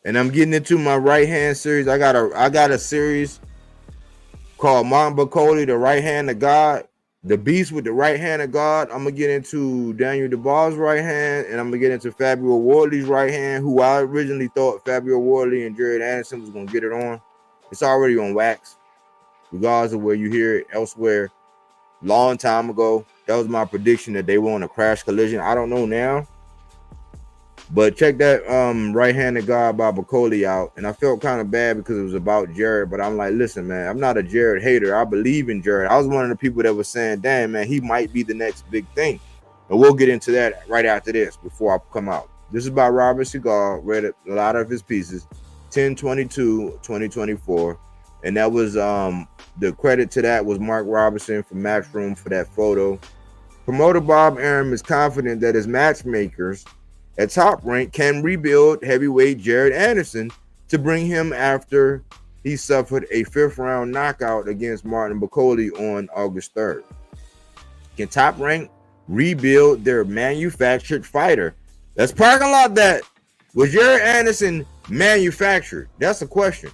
And I'm getting into my right hand series. I got a series called Mamba Cody, the right hand of God. The beast with the right hand of God. I'm gonna get into Daniel DeBar's right hand, and I'm gonna get into Fabio Wardley's right hand, who I originally thought Fabio Wardley and Jared Anderson was gonna get it on. It's already on wax, regardless of where you hear it elsewhere. Long time ago, that was my prediction that they were on a crash collision. I don't know now, but check that right-handed guard by Becaase out, and I felt kind of bad because it was about Jared. But I'm like, listen, man, I'm not a Jared hater. I believe in Jared. I was one of the people that was saying, damn, man, he might be the next big thing. And we'll get into that right after this before I come out. This is by Robert Seagal. Read a lot of his pieces. 10/22/2024, and that was the credit to that was Mark Robinson from Matchroom for that photo. Promoter Bob Arum is confident that his matchmakers at Top Rank can rebuild heavyweight Jared Anderson to bring him after he suffered a 5th-round knockout against Martin Becaase on August 3rd. Can Top Rank rebuild their manufactured fighter? Let's parking lot that. Was Jared Anderson manufactured? That's a question.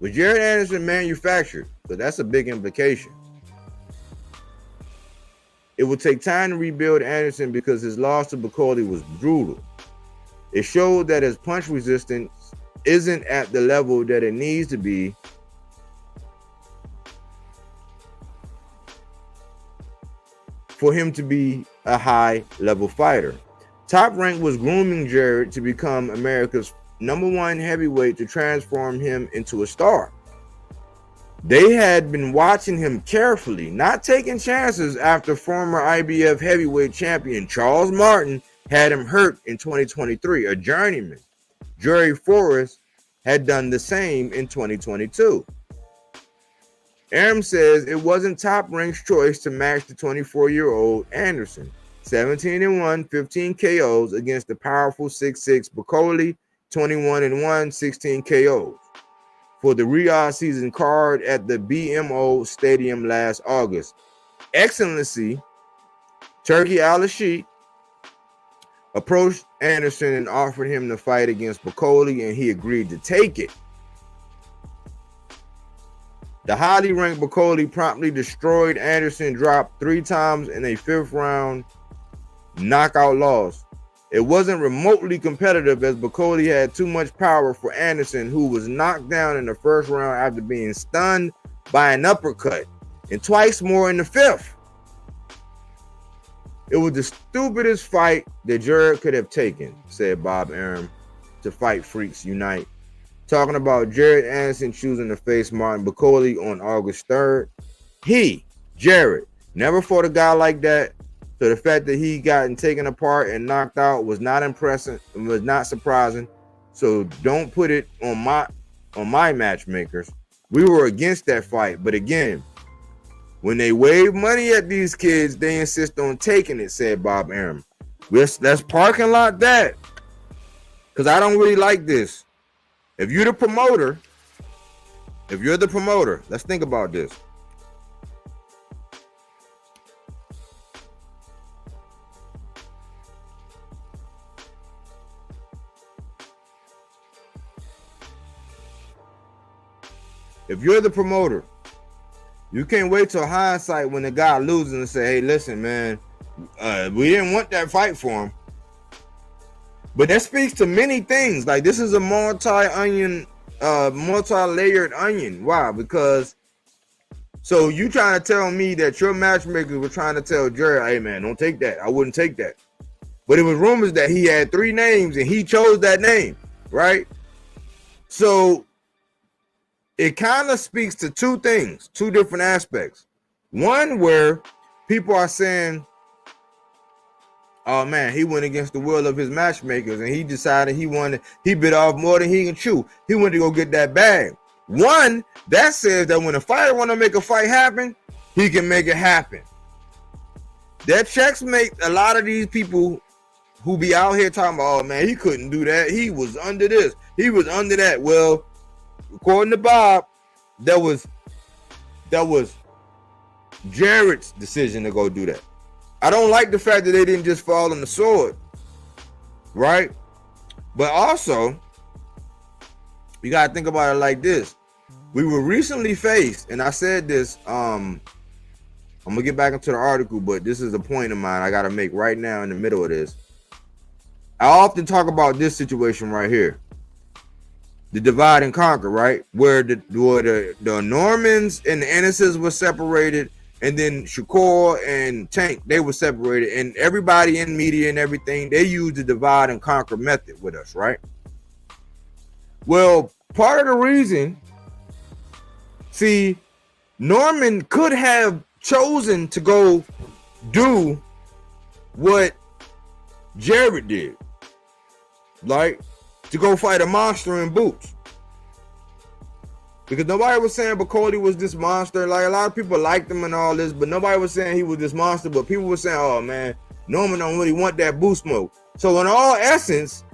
Was Jared Anderson manufactured? But that's a big implication. It will take time to rebuild Anderson because his loss to Becaase was brutal. It showed that his punch resistance isn't at the level that it needs to be for him to be a high-level fighter. Top Rank was grooming Jared to become America's #1 heavyweight to transform him into a star. They had been watching him carefully, not taking chances after former IBF heavyweight champion Charles Martin had him hurt in 2023, a journeyman. Jerry Forrest had done the same in 2022. Arum says it wasn't Top Rank's choice to match the 24-year-old Anderson. 17-1, 15 KOs against the powerful 6'6" Becaase, 21-1, 16 KOs for the Riyadh season card at the BMO Stadium last August. Excellency Turki Al-Sheikh approached Anderson and offered him the fight against Becaase, and he agreed to take it. The highly ranked Becaase promptly destroyed Anderson, dropped 3 times in a 5th-round knockout loss. It wasn't remotely competitive as Becaase had too much power for Anderson, who was knocked down in the 1st round after being stunned by an uppercut, and twice more in the 5th. It was the stupidest fight that Jared could have taken, said Bob Arum to Fight Freaks Unite, talking about Jared Anderson choosing to face Martin Becaase on August 3rd. He, Jared, never fought a guy like that. So the fact that he gotten taken apart and knocked out was not impressive and was not surprising. So don't put it on my matchmakers. We were against that fight, but again, when they wave money at these kids, they insist on taking it, said Bob Arum. Let's parking lot that, because I don't really like this. If you're the promoter, let's think about this. If you're the promoter, you can't wait till hindsight when the guy loses and say, hey, listen, man, we didn't want that fight for him. But that speaks to many things. Like, this is a multi-layered onion. Why? Because, so you trying to tell me that your matchmakers were trying to tell Jared, hey, man, don't take that. I wouldn't take that. But it was rumors that he had 3 names and he chose that name, right? So it kind of speaks to 2 things, 2 different aspects. One where people are saying, oh man, he went against the will of his matchmakers and he decided he bit off more than he can chew. He went to go get that bag. One, that says that when a fighter want to make a fight happen, he can make it happen. That checks make a lot of these people who be out here talking about, oh man, he couldn't do that. He was under this. He was under that. Well, according to Bob, that was Jared's decision to go do that. I don't like the fact that they didn't just fall on the sword, right? But also, you got to think about it like this. We were recently faced, and I said this, I'm going to get back into the article, but this is a point of mine I got to make right now in the middle of this. I often talk about this situation right here. the divide and conquer, right? Where the Normans and the Ennises were separated, and then Shakur and Tank, they were separated, and everybody in media and everything, they used the divide and conquer method with us, right? Well, part of the reason, see, Norman could have chosen to go do what Jared did, like to go fight a monster in boots. Because nobody was saying Bacardi was this monster. Like, a lot of people liked him and all this, but nobody was saying he was this monster. But people were saying, oh man, Norman don't really want that boot smoke. So in all essence,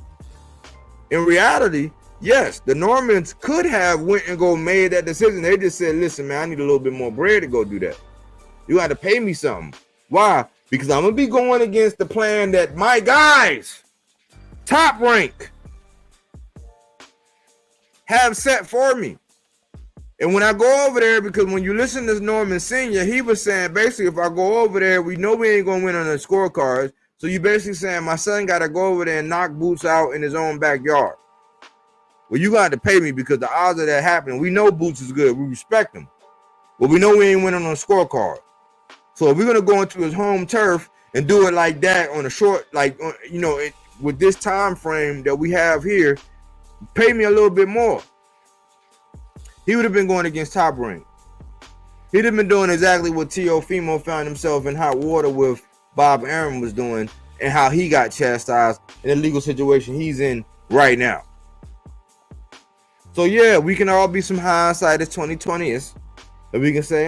in reality, yes, the Normans could have went and go made that decision. They just said, listen, man, I need a little bit more bread to go do that. You got to pay me something. Why? Because I'm going to be going against the plan that my guys, top rank, have set for me. And when I go over there, because when you listen to Norman Sr., he was saying, basically, if I go over there, we know we ain't going to win on the scorecards. So you basically saying my son got to go over there and knock Boots out in his own backyard. Well, you got to pay me because the odds of that happening, we know Boots is good. We respect him. But we know we ain't winning on the scorecard. So if we're going to go into his home turf and do it like that on a short, like, you know, with this time frame that we have here, pay me a little bit more. He would have been going against Top Rank. He'd have been doing exactly what T.O. Fimo found himself in hot water with Bob Arum was doing, and how he got chastised in the legal situation he's in right now. So yeah, we can all be some hindsight as 2020s, and we can say,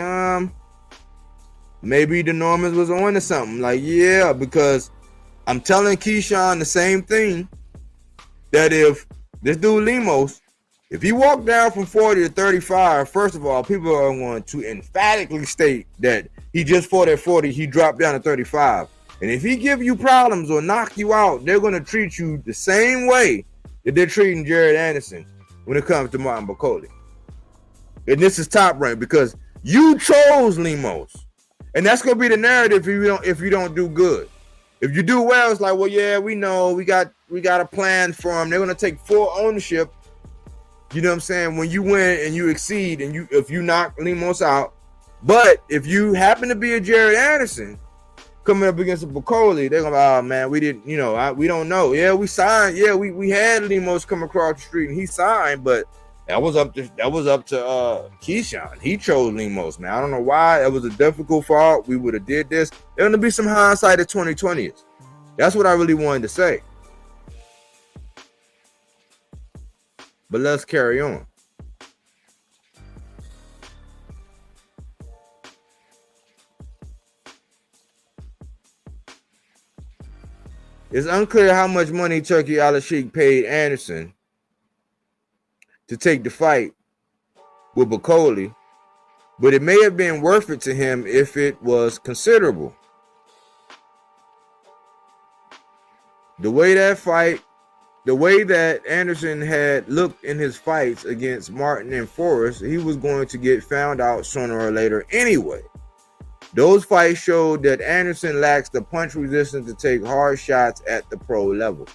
maybe the Normans was on to something. Like, yeah, because I'm telling Keyshawn the same thing, that if this dude Lemos, if he walked down from 40 to 35, first of all, people are going to emphatically state that he just fought at 40, he dropped down to 35. And if he give you problems or knock you out, they're going to treat you the same way that they're treating Jared Anderson when it comes to Martin Bakole. And this is Top Rank because you chose Lemos. And that's going to be the narrative if you don't do good. If you do well, it's like, well, yeah, we know we got a plan for him. They're going to take full ownership. You know what I'm saying? When you win and you exceed and if you knock Lemos out, but if you happen to be a Jared Anderson coming up against a Bakole, they're gonna, oh man, we didn't, you know, we don't know. Yeah, we signed. Yeah, we had Lemos come across the street and he signed, but that was up to Keyshawn. He chose Lemos, man. I don't know why. That was a difficult fault. We would have did this. There's gonna be some hindsight at 2020s. That's what I really wanted to say. But let's carry on. It's unclear how much money Turkey Al-Sheikh paid Anderson to take the fight with Bakole, but it may have been worth it to him if it was considerable. The way that Anderson had looked in his fights against Martin and Forrest, he was going to get found out sooner or later anyway. Those fights showed that Anderson lacks the punch resistance to take hard shots at the pro level.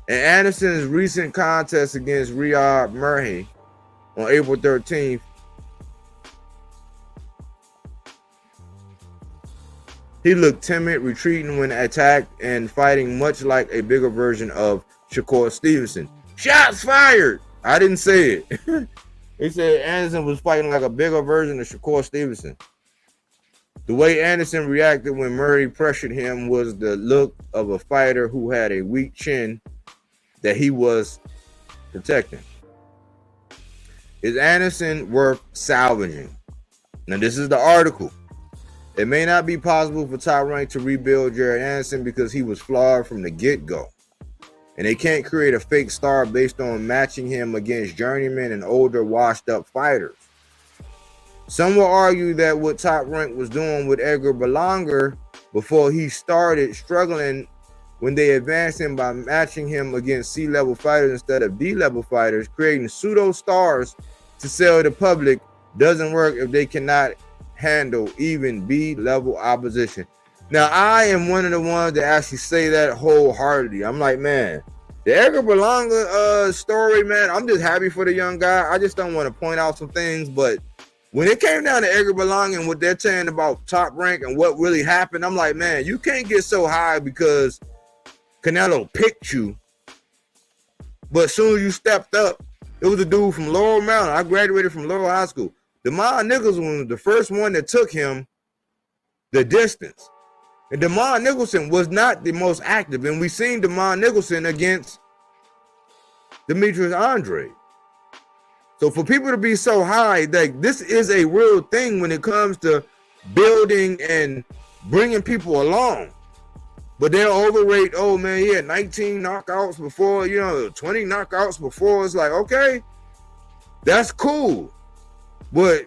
In Anderson's recent contest against Riyad Murray on April 13th, he looked timid, retreating when attacked, and fighting much like a bigger version of Shakur Stevenson. Shots fired! I didn't say it. He said Anderson was fighting like a bigger version of Shakur Stevenson. The way Anderson reacted when Murray pressured him was the look of a fighter who had a weak chin that he was protecting. Is Anderson worth salvaging? Now, this is the article. It may not be possible for Top Rank to rebuild Jared Anderson because he was flawed from the get-go. And they can't create a fake star based on matching him against journeymen and older, washed-up fighters. Some will argue that what Top Rank was doing with Edgar Berlanga before he started struggling when they advanced him by matching him against C-level fighters instead of D-level fighters, creating pseudo-stars to sell to the public, doesn't work if they cannot handle even B-level opposition. Now, I am one of the ones that actually say that wholeheartedly. I'm like, man, The Edgar Berlanga story, man, I'm just happy for the young guy. I just don't want to point out some things, but when it came down to Edgar Berlanga and what they're saying about Top Rank and what really happened, I'm like, man, you can't get so high because Canelo picked you. But as soon as you stepped up, it was a dude from Laurel Mountain. I graduated from Laurel High School. DeMar Nicholson was the first one that took him the distance. And DeMar Nicholson was not the most active. And we seen DeMar Nicholson against Demetrius Andre. So for people to be so high, like this is a real thing when it comes to building and bringing people along. But they'll overrate, oh man, he had 19 knockouts before, 20 knockouts before. It's like, okay, that's cool. But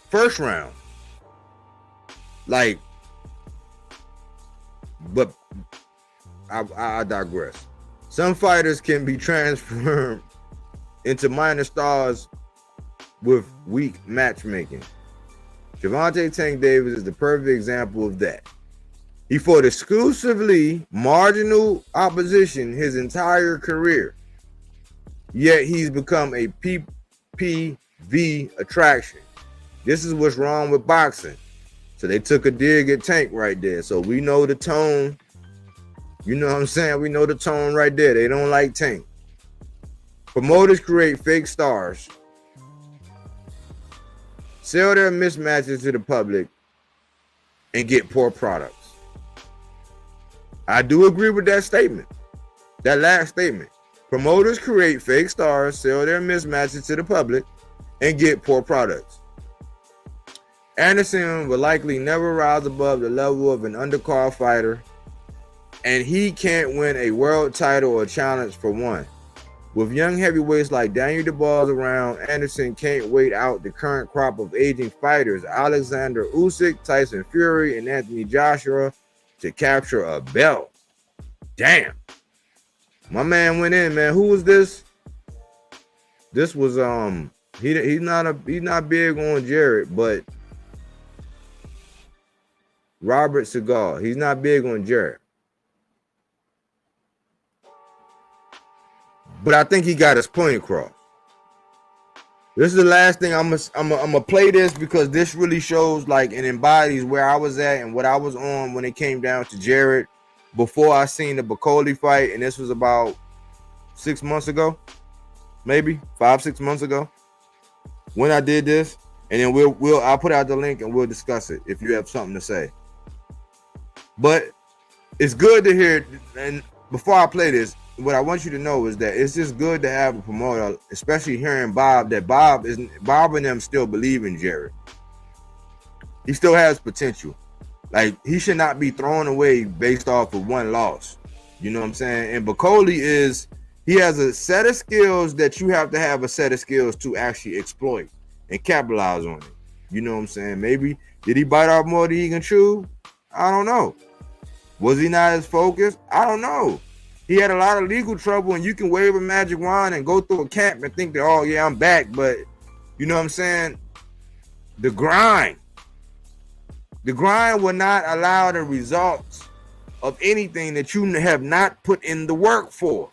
first round, like, but I digress. Some fighters can be transformed into minor stars with weak matchmaking. Gervonta Tank Davis is the perfect example of that. He fought exclusively marginal opposition his entire career, yet he's become a PPV attraction. This is what's wrong with boxing. So they took a dig at Tank right there. So we know the tone. You know what I'm saying? We know the tone right there. They don't like Tank. Promoters create fake stars, sell their mismatches to the public, and get poor products. I do agree with that statement. That last statement. Promoters create fake stars, sell their mismatches to the public, and get poor products. Anderson will likely never rise above the level of an undercard fighter, and he can't win a world title or challenge for one. With young heavyweights like Daniel Dubois around, Anderson can't wait out the current crop of aging fighters, Alexander Usyk, Tyson Fury, and Anthony Joshua, to capture a belt. Damn. My man went in, man. Who was this? This was he's not big on Jarrett, but Robert Seagal. He's not big on Jarrett. But I think he got his point across. This is the last thing I'm gonna play this because this really shows like and embodies where I was at and what I was on when it came down to Jarrett before I seen the Bacoli fight, and this was about 6 months ago, maybe 5-6 months ago when I did this, and then I'll put out the link and we'll discuss it if you have something to say. But it's good to hear, and before I play this, what I want you to know is that it's just good to have a promoter, especially hearing Bob and them still believe in Jarrett. He still has potential. Like, he should not be thrown away based off of one loss. You know what I'm saying? And Bacoli he has a set of skills that you have to have a set of skills to actually exploit and capitalize on it. You know what I'm saying? Maybe, did he bite off more than he can chew? I don't know. Was he not as focused? I don't know. He had a lot of legal trouble, and you can wave a magic wand and go through a camp and think that, oh, yeah, I'm back. But, you know what I'm saying? The grind will not allow the results of anything that you have not put in the work for.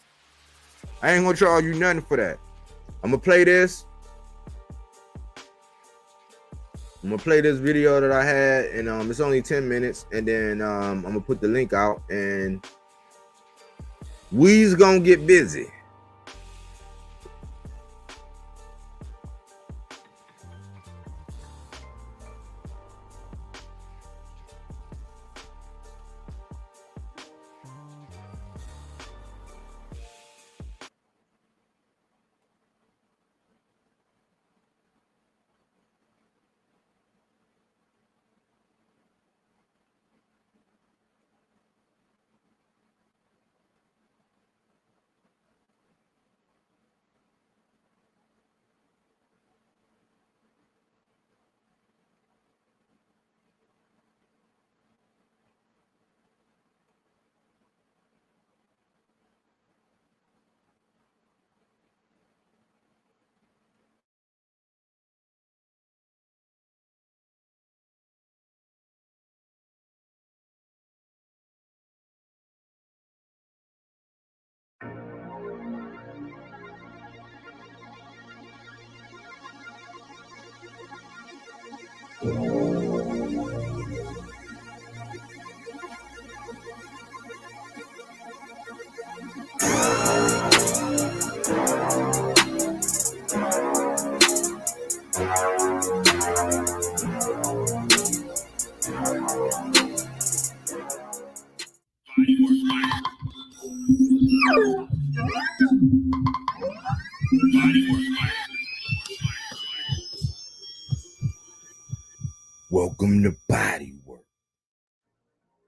I ain't going to charge you nothing for that. I'm going to play this. I'm going to play this video that I had, and it's only 10 minutes, and then I'm going to put the link out, and we's gonna get busy. Welcome to Body Work.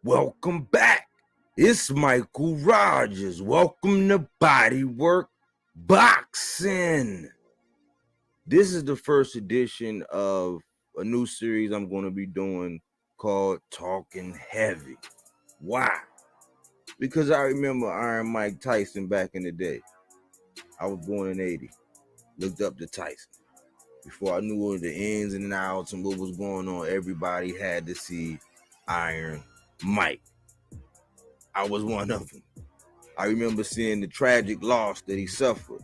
Welcome back. It's Michael Rogers. Welcome to Body Work Boxing. This is the first edition of a new series I'm going to be doing called Talking Heavy. Why? Because I remember Iron Mike Tyson back in the day. I was born in 80. Looked up to Tyson. Before I knew the ins and outs and what was going on, everybody had to see Iron Mike. I was one of them. I remember seeing the tragic loss that he suffered.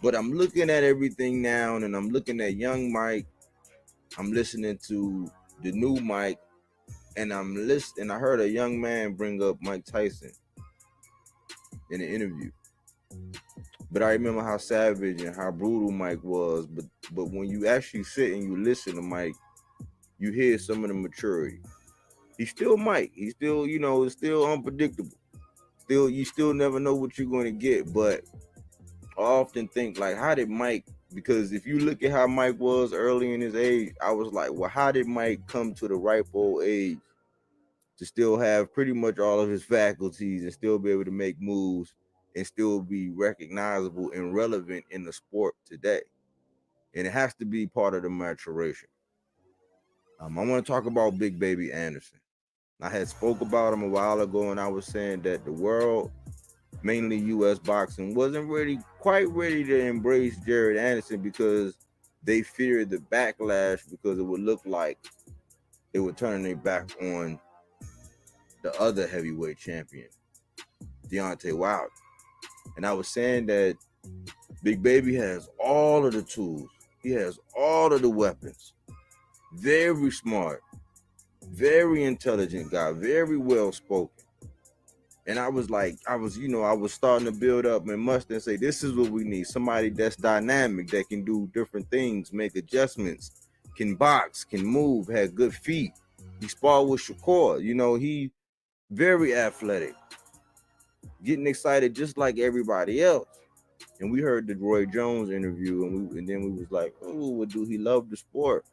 But I'm looking at everything now, and I'm looking at young Mike. I'm listening to the new Mike, and I heard a young man bring up Mike Tyson in an interview. But I remember how savage and how brutal Mike was. But when you actually sit and you listen to Mike, you hear some of the maturity. He's still Mike. He's still, it's still unpredictable. You still never know what you're going to get. But I often think, like, how did Mike, because if you look at how Mike was early in his age, I was like, well, how did Mike come to the ripe old age to still have pretty much all of his faculties and still be able to make moves and still be recognizable and relevant in the sport today? And it has to be part of the maturation. I want to talk about Big Baby Anderson. I had spoke about him a while ago, and I was saying that the world, mainly U.S. boxing, wasn't really quite ready to embrace Jared Anderson because they feared the backlash, because it would look like they were turning their back on the other heavyweight champion, Deontay Wilder. And I was saying that Big Baby has all of the tools. He has all of the weapons. Very smart, very intelligent guy, very well spoken. And I was starting to build up and muster and say, this is what we need. Somebody that's dynamic, that can do different things, make adjustments, can box, can move, had good feet. He sparred with Shakur. He very athletic, getting excited just like everybody else. And we heard the Roy Jones interview, and then we was like, oh, do he love the sport?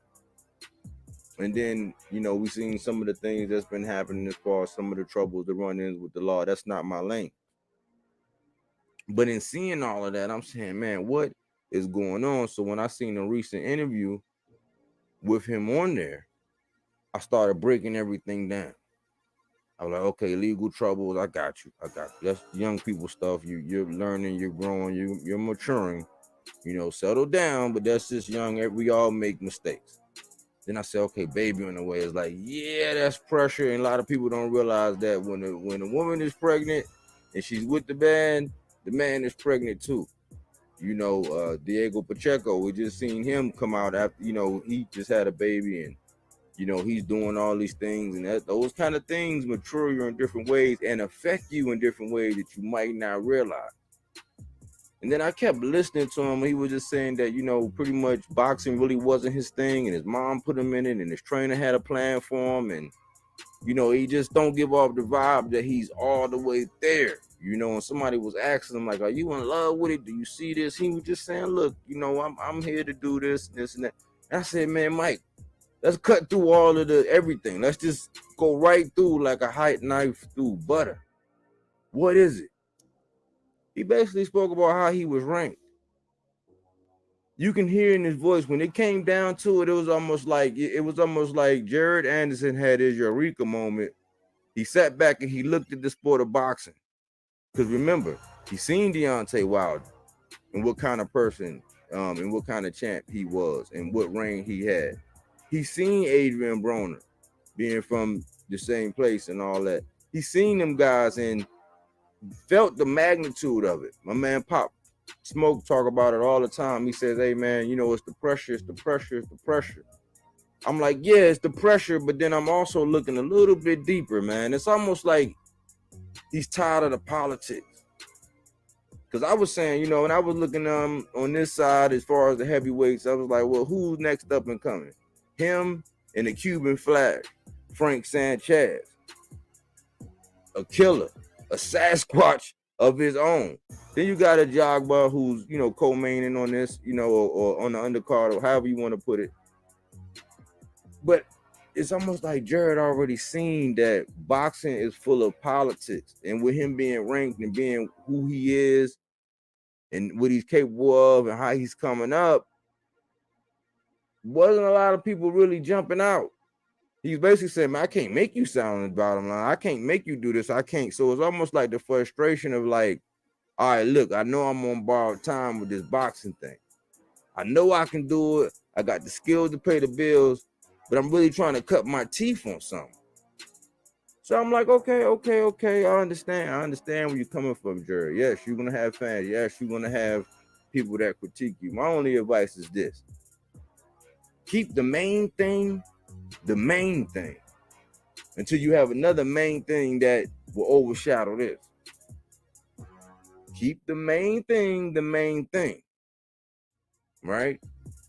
And then, we seen some of the things that's been happening as far as some of the troubles, the run-ins with the law. That's not my lane. But in seeing all of that, I'm saying, man, what is going on? So when I seen a recent interview with him on there, I started breaking everything down. I was like, okay, legal troubles, I got you. That's young people stuff. You're learning, you're growing, you're maturing. Settle down, but that's just young. We all make mistakes. Then I said, okay, baby on the way. It's like, yeah, that's pressure. And a lot of people don't realize that when a woman is pregnant and she's with the man is pregnant too. Diego Pacheco, we just seen him come out after, he just had a baby, and, he's doing all these things, and those kind of things mature you in different ways and affect you in different ways that you might not realize. And then I kept listening to him. He was just saying that, pretty much boxing really wasn't his thing, and his mom put him in it, and his trainer had a plan for him. And, he just don't give off the vibe that he's all the way there. And somebody was asking him, like, are you in love with it? Do you see this? He was just saying, look, I'm here to do this and that. And I said, man, Mike, let's cut through all of everything. Let's just go right through like a hot knife through butter. What is it? He basically spoke about how he was ranked. You can hear in his voice when it came down to it, it was almost like Jared Anderson had his eureka moment. He sat back and he looked at the sport of boxing. Because remember, he seen Deontay Wilder and what kind of person and what kind of champ he was and what reign he had. He seen Adrian Broner being from the same place and all that. He seen them guys and felt the magnitude of it. My man Pop Smoke talk about it all the time. He says, hey man, it's the pressure, it's the pressure, it's the pressure. I'm like, yeah, it's the pressure, but then I'm also looking a little bit deeper, man. It's almost like he's tired of the politics. Because I was saying, you know, when I was looking on this side as far as the heavyweights, I was like, well, who's next up and coming? Him and the Cuban Flag, Frank Sanchez, a killer, a Sasquatch of his own. Then you got a Jogba who's, you know, co-maining on this, you know, or on the undercard, or however you want to put it. But it's almost like Jared already seen that boxing is full of politics. And with him being ranked and being who he is and what he's capable of and how he's coming up, wasn't a lot of people really jumping out. He's basically saying, man, I can't make you sound the bottom line. I can't make you do this. I can't. So it's almost like the frustration of like, all right, look, I know I'm on borrowed time with this boxing thing. I know I can do it. I got the skills to pay the bills, but I'm really trying to cut my teeth on something. So I'm like, okay. I understand where you're coming from, Jerry. Yes, you're going to have fans. Yes, you're going to have people that critique you. My only advice is this. Keep the main thing until you have another main thing that will overshadow this. Keep the main thing, right?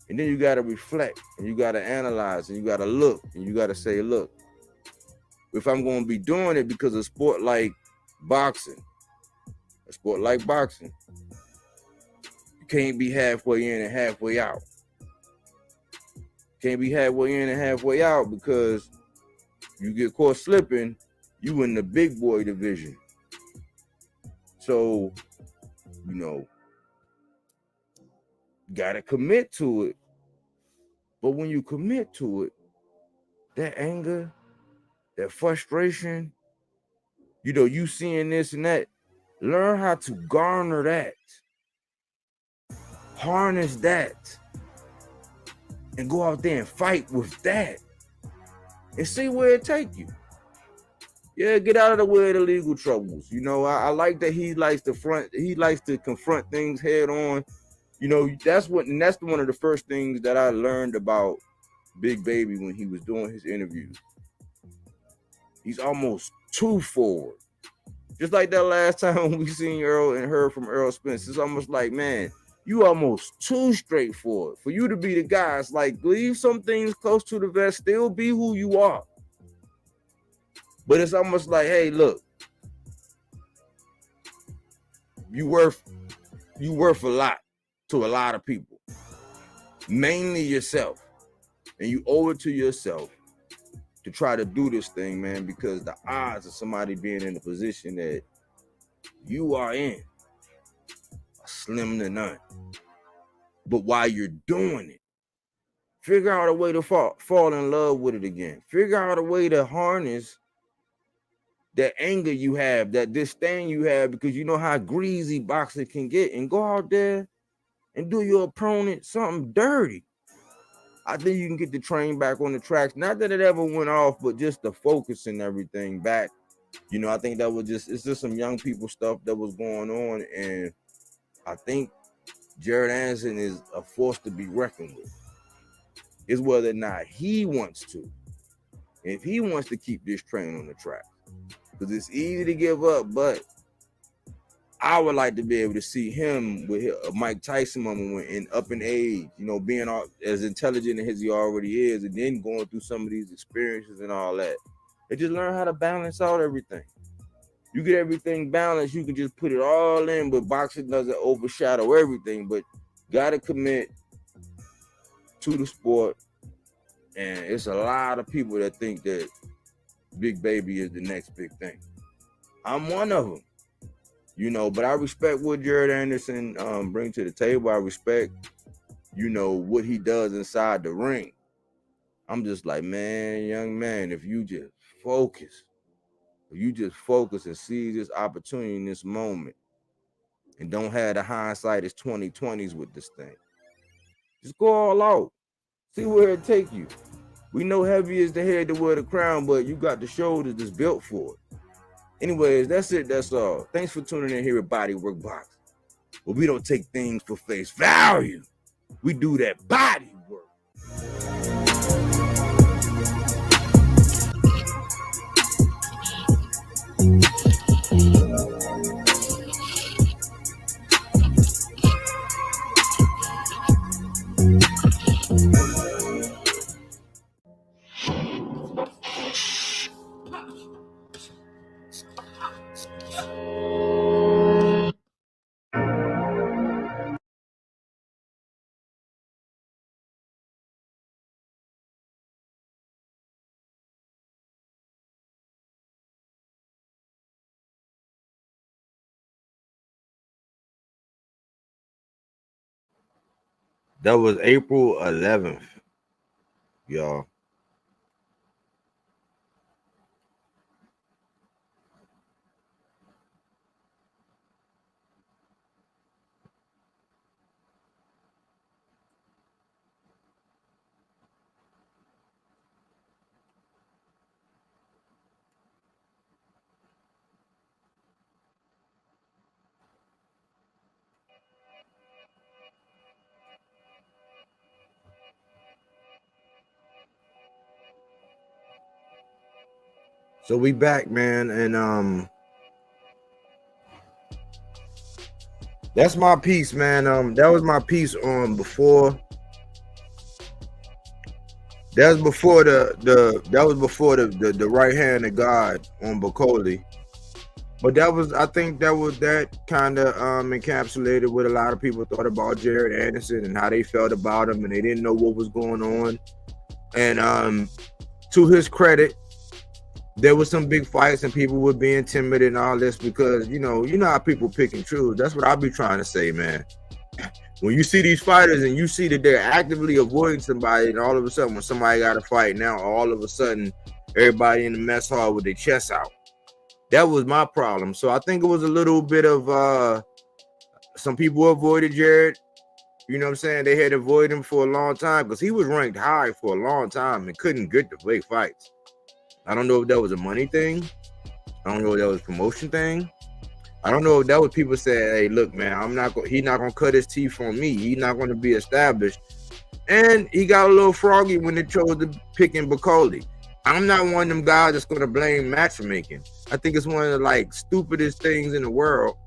And then you got to reflect and you got to analyze and you got to look and you got to say, look, if I'm going to be doing it because of a sport like boxing, you can't be halfway in and halfway out. Can't be halfway in and halfway out because you get caught slipping, you in the big boy division. So, you know, gotta commit to it. But when you commit to it, that anger, that frustration, you know, you seeing this and that, learn how to garner that, harness that, and go out there and fight with that and see where it take you. Yeah, get out of the way of the legal troubles. You know, I like that he likes to confront things head on. You know, that's one of the first things that I learned about Big Baby when he was doing his interviews. He's almost too forward. Just like that last time we seen Earl and heard from Earl Spence. It's almost like, man, you almost too straightforward. For you to be the guy, it's like, leave some things close to the vest, still be who you are. But it's almost like, hey, look, you worth a lot to a lot of people, mainly yourself. And you owe it to yourself to try to do this thing, man, because the odds of somebody being in the position that you are in are slim to none. But while you're doing it, figure out a way to fall in love with it again. Figure out a way to harness that anger you have, that disdain you have, because you know how greasy boxing can get, and go out there and do your opponent something dirty. I think you can get the train back on the tracks. Not that it ever went off, but just the focus and everything back. You know, I think that was it's just some young people stuff that was going on. And I think Jared Anderson is a force to be reckoned with. It's whether or not he wants to. If he wants to keep this train on the track. Because it's easy to give up, but I would like to be able to see him with a Mike Tyson moment and up in age, you know, being as intelligent as he already is, and then going through some of these experiences and all that. And just learn how to balance out everything. You get everything balanced, you can just put it all in, but boxing doesn't overshadow everything. But gotta commit to the sport. And it's a lot of people that think that Big Baby is the next big thing. I'm one of them. You know, but I respect what Jared Anderson brings to the table. I respect, you know, what he does inside the ring. I'm just like, man, young man, if you just focus and seize this opportunity in this moment and don't have the hindsight as 2020s with this thing, just go all out. See where it take you. We know heavy is the head to wear the crown, but you got the shoulders that's built for it. Anyways, that's it. That's all. Thanks for tuning in here at Body Work Box. But we don't take things for face value. We do that body work. That was April 11th, y'all. So we back, man, and that's my piece, man. That was my piece on before. That was before the right hand of God on Bacoli. But I think that kind of encapsulated what a lot of people thought about Jared Anderson and how they felt about him, and they didn't know what was going on. And to his credit, there was some big fights and people were being timid and all this because you know how people pick and choose. That's what I'll be trying to say, man. When you see these fighters and you see that they're actively avoiding somebody, and all of a sudden when somebody got to fight now, all of a sudden everybody in the mess hall with their chests out. That was my problem. So I think it was a little bit of some people avoided Jared. You know what I'm saying? They had avoided him for a long time because he was ranked high for a long time and couldn't get the big fights. I don't know if that was a money thing. I don't know if that was a promotion thing. I don't know if that was people saying, hey, look, man, he's not gonna cut his teeth on me. He's not gonna be established. And he got a little froggy when they chose to pick in Bacoli. I'm not one of them guys that's gonna blame matchmaking. I think it's one of the stupidest things in the world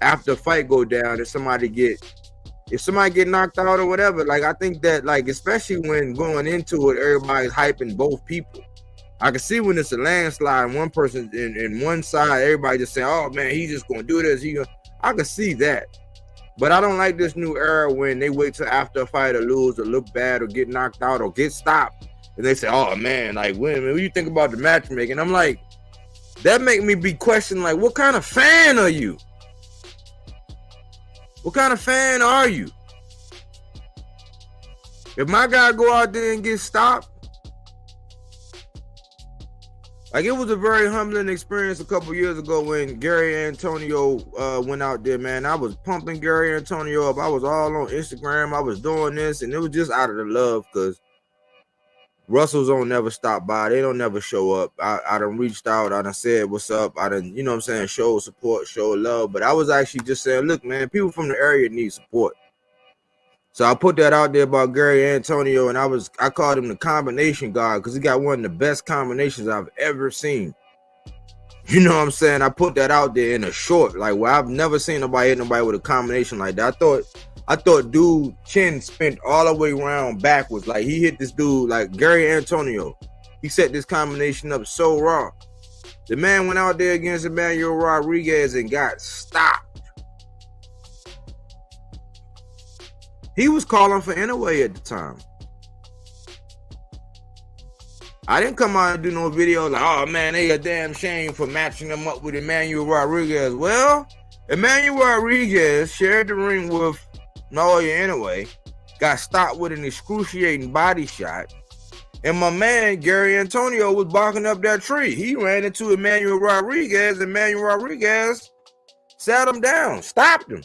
after a fight go down if somebody get knocked out or whatever. I think that especially when going into it, everybody's hyping both people. I can see when it's a landslide and one person in one side, everybody just saying, oh man, he's just gonna do this. I can see that. But I don't like this new era when they wait till after a fight or lose or look bad or get knocked out or get stopped. And they say, oh man, wait a minute, what do you think about the matchmaking? I'm like, that make me be questioning, what kind of fan are you? What kind of fan are you? If my guy go out there and get stopped, it was a very humbling experience a couple years ago when Gary Antonio went out there, man. I was pumping Gary Antonio up. I was all on Instagram. I was doing this, and it was just out of the love because Russell's don't never stop by. They don't never show up. I done reached out. I done said, what's up? I done, show support, show love. But I was actually just saying, look, man, people from the area need support. So I put that out there about Gary Antonio, and I called him the combination god because he got one of the best combinations I've ever seen. You know what I'm saying? I put that out there in a short, I've never seen nobody hit nobody with a combination like that. I thought dude chin spent all the way around backwards. He hit this dude Gary Antonio. He set this combination up so raw. The man went out there against Emmanuel Rodriguez and got stopped. He was calling for Inouye at the time. I didn't come out and do no video oh man, they a damn shame for matching them up with Emmanuel Rodriguez. Well, Emmanuel Rodriguez shared the ring with Naoya Inoue, got stopped with an excruciating body shot, and my man Gary Antonio was barking up that tree. He ran into Emmanuel Rodriguez, and Emmanuel Rodriguez sat him down, stopped him,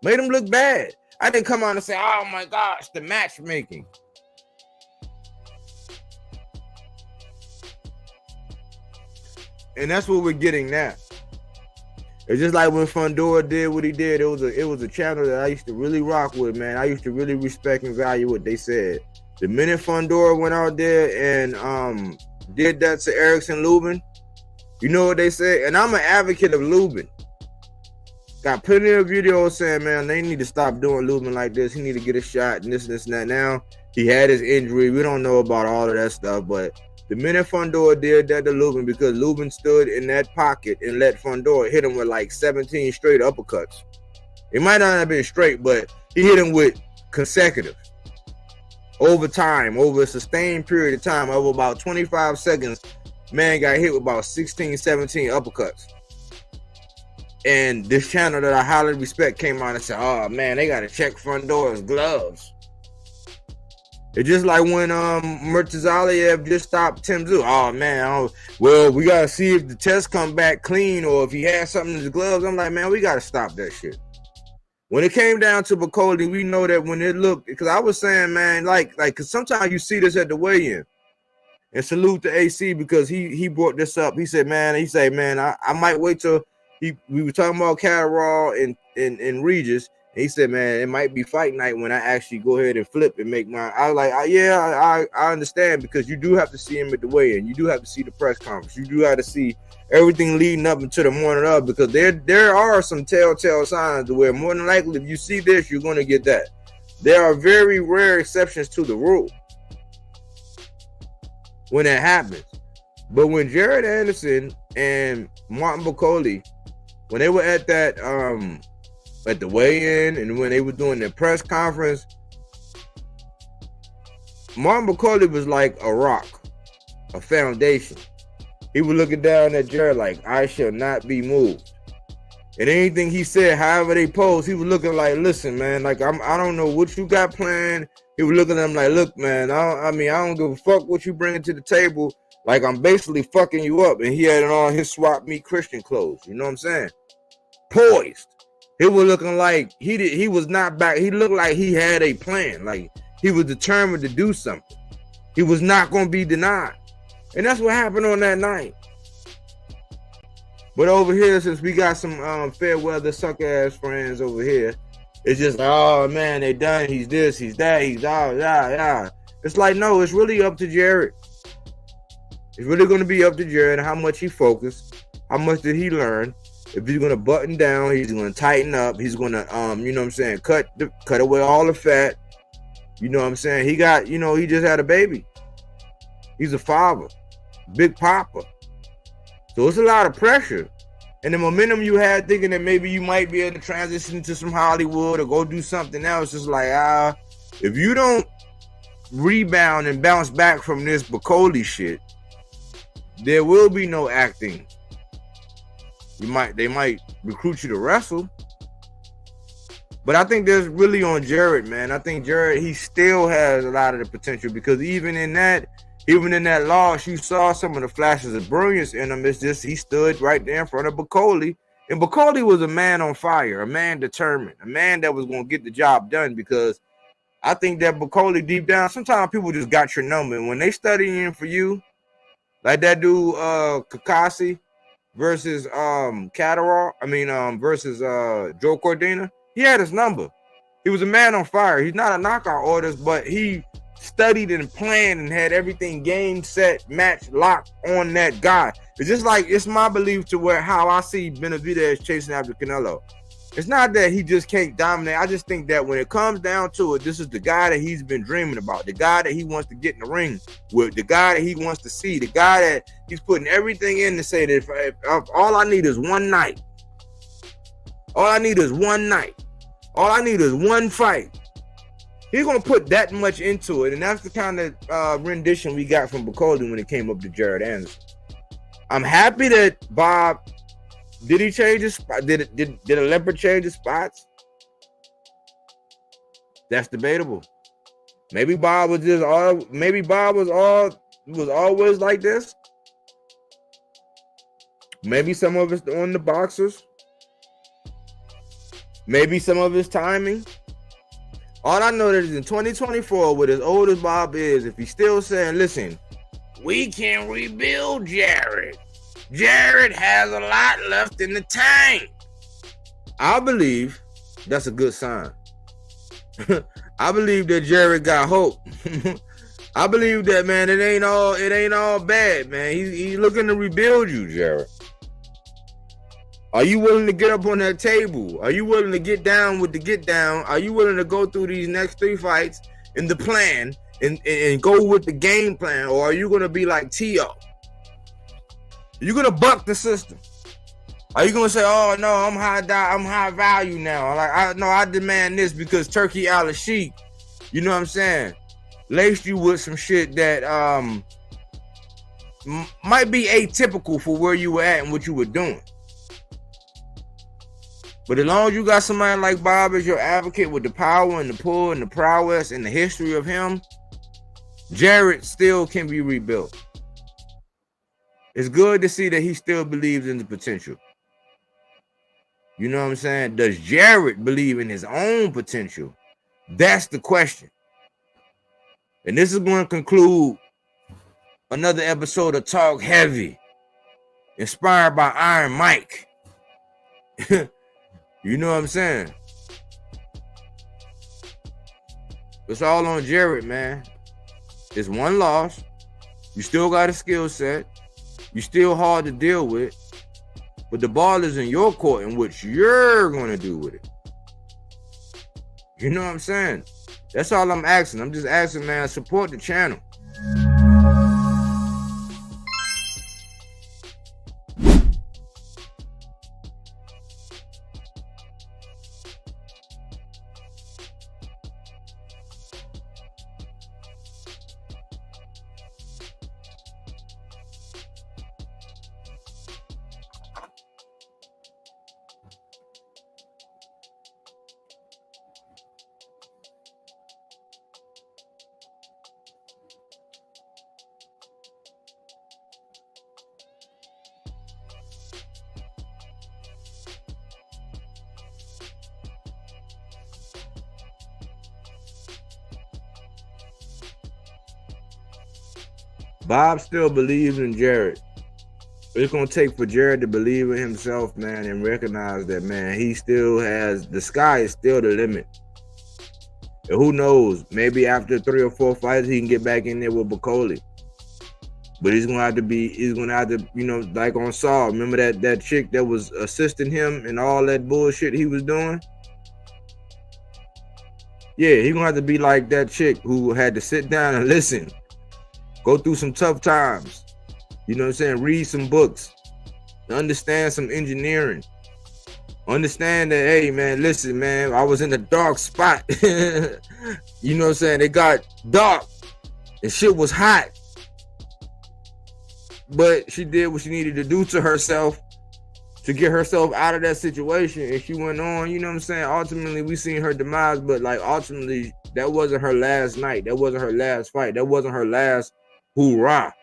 made him look bad. I didn't come out and say, oh my gosh, the matchmaking. And that's what we're getting now. It's just like when Fundora did what he did. It was a channel that I used to really rock with, man. I used to really respect and value what they said. The minute Fundora went out there and did that to Erickson Lubin, you know what they said? And I'm an advocate of Lubin. Got plenty of videos saying, man, they need to stop doing Lubin like this. He need to get a shot and this and that. Now, he had his injury. We don't know about all of that stuff, but the minute Fundora did that to Lubin, because Lubin stood in that pocket and let Fundora hit him with 17 straight uppercuts. It might not have been straight, but he hit him with consecutive. Over time, over a sustained period of time, over about 25 seconds, man got hit with about 16, 17 uppercuts. And this channel that I highly respect came on and said, oh man, they got to check Fundora's gloves. It's just like when Murtazaliev just stopped Tim Tszyu. Oh man, well, we gotta see if the test come back clean or if he has something in his gloves. I'm like, man, we gotta stop that shit. When it came down to Becaase, we know that when it looked, because I was saying, man, like, because sometimes you see this at the weigh-in. And salute to AC because he brought this up. He said, man, I might wait till we were talking about Catterall and Regis. And he said, man, it might be fight night when I actually go ahead and flip and make my. I was like, I understand, because you do have to see him at the weigh-in. You do have to see the press conference. You do have to see everything leading up until the morning of, because there are some telltale signs where more than likely if you see this, you're going to get that. There are very rare exceptions to the rule when that happens. But when Jared Anderson and Martin Becaase, when they were at that at the weigh-in and when they were doing their press conference, Martin Becaase was like a rock, a foundation. He was looking down at Jared like, I shall not be moved. And anything he said, however they posed, he was looking like, listen, man, like I don't know what you got planned. He was looking at him like, look, man, I don't give a fuck what you bring to the table. Like, I'm basically fucking you up. And he had on his swap meet Christian clothes. You know what I'm saying? Poised. He was looking like he was not back. He looked like he had a plan. Like, he was determined to do something. He was not going to be denied. And that's what happened on that night. But over here, since we got some fair weather suck-ass friends over here, it's just, oh, man, they done. He's this, he's that, he's yeah. It's like, no, it's really up to Jared. It's really going to be up to Jared how much he focused, how much did he learn. If he's going to button down, he's going to tighten up. He's going to, you know what I'm saying, cut away all the fat. You know what I'm saying? He got, he just had a baby. He's a father, big papa. So it's a lot of pressure. And the momentum you had thinking that maybe you might be able to transition to some Hollywood or go do something else, it's like, if you don't rebound and bounce back from this Becaase shit, there will be no acting. They might recruit you to wrestle. But I think there's really on Jared, man. I think Jared, he still has a lot of the potential, because even in that loss, you saw some of the flashes of brilliance in him. It's just he stood right there in front of Becaase. And Becaase was a man on fire, a man determined, a man that was going to get the job done, because I think that Becaase deep down, sometimes people just got your number. And when they studying for you, like that dude becaase versus Catterall, versus Joe Cordina, he had his number. He was a man on fire. He's not a knockout artist, but he studied and planned and had everything game, set, match, locked on that guy. It's just like, it's my belief to where how I see Benavidez chasing after Canelo. It's not that he just can't dominate. I just think that when it comes down to it, this is the guy that he's been dreaming about, the guy that he wants to get in the ring with, the guy that he wants to see, the guy that he's putting everything in to say that if all I need is one night. All I need is one night. All I need is one fight. He's going to put that much into it, and that's the kind of rendition we got from Becaase when it came up to Jared Anderson. I'm happy that Bob, did he change his spot? Did a leopard change his spots? That's debatable. Maybe Bob was always like this. Maybe some of it's on the boxers. Maybe some of his timing. All I know is in 2024, with as old as Bob is, if he's still saying, listen, we can rebuild Jared. Jared has a lot left in the tank. I believe that's a good sign. I believe that Jared got hope. I believe that, man, it ain't all bad, man. He's looking to rebuild you, Jared. Are you willing to get up on that table? Are you willing to get down with the get down? Are you willing to go through these next 3 fights in the plan and go with the game plan? Or are you going to be like T.O.? You're going to buck the system. Are you going to say, oh, no, I'm high value now. Like, I demand this because Turkey Al-Sheikh, you know what I'm saying, laced you with some shit that might be atypical for where you were at and what you were doing. But as long as you got somebody like Bob as your advocate with the power and the pull and the prowess and the history of him, Jarrett still can be rebuilt. It's good to see that he still believes in the potential. You know what I'm saying? Does Jarrett believe in his own potential? That's the question. And this is going to conclude another episode of Talk Heavy, inspired by Iron Mike. You know what I'm saying? It's all on Jarrett, man. It's one loss. You still got a skill set. You still hard to deal with. But the ball is in your court in which you're going to do with it. You know what I'm saying? That's all I'm asking. I'm just asking, man, support the channel. Bob still believes in Jarrett. It's going to take for Jarrett to believe in himself, man, and recognize that, man, he still has, the sky is still the limit. And who knows, maybe after 3 or 4 fights, he can get back in there with becaase. But he's going to have to, you know, like on Saw, remember that chick that was assisting him and all that bullshit he was doing? Yeah, he's going to have to be like that chick who had to sit down and listen. Go through some tough times. You know what I'm saying? Read some books. Understand some engineering. Understand that, hey, man, listen, man, I was in a dark spot. You know what I'm saying? It got dark and shit was hot. But she did what she needed to do to herself to get herself out of that situation. And she went on, you know what I'm saying? Ultimately, we seen her demise, but like ultimately, that wasn't her last night. That wasn't her last fight. That wasn't her last hoorah.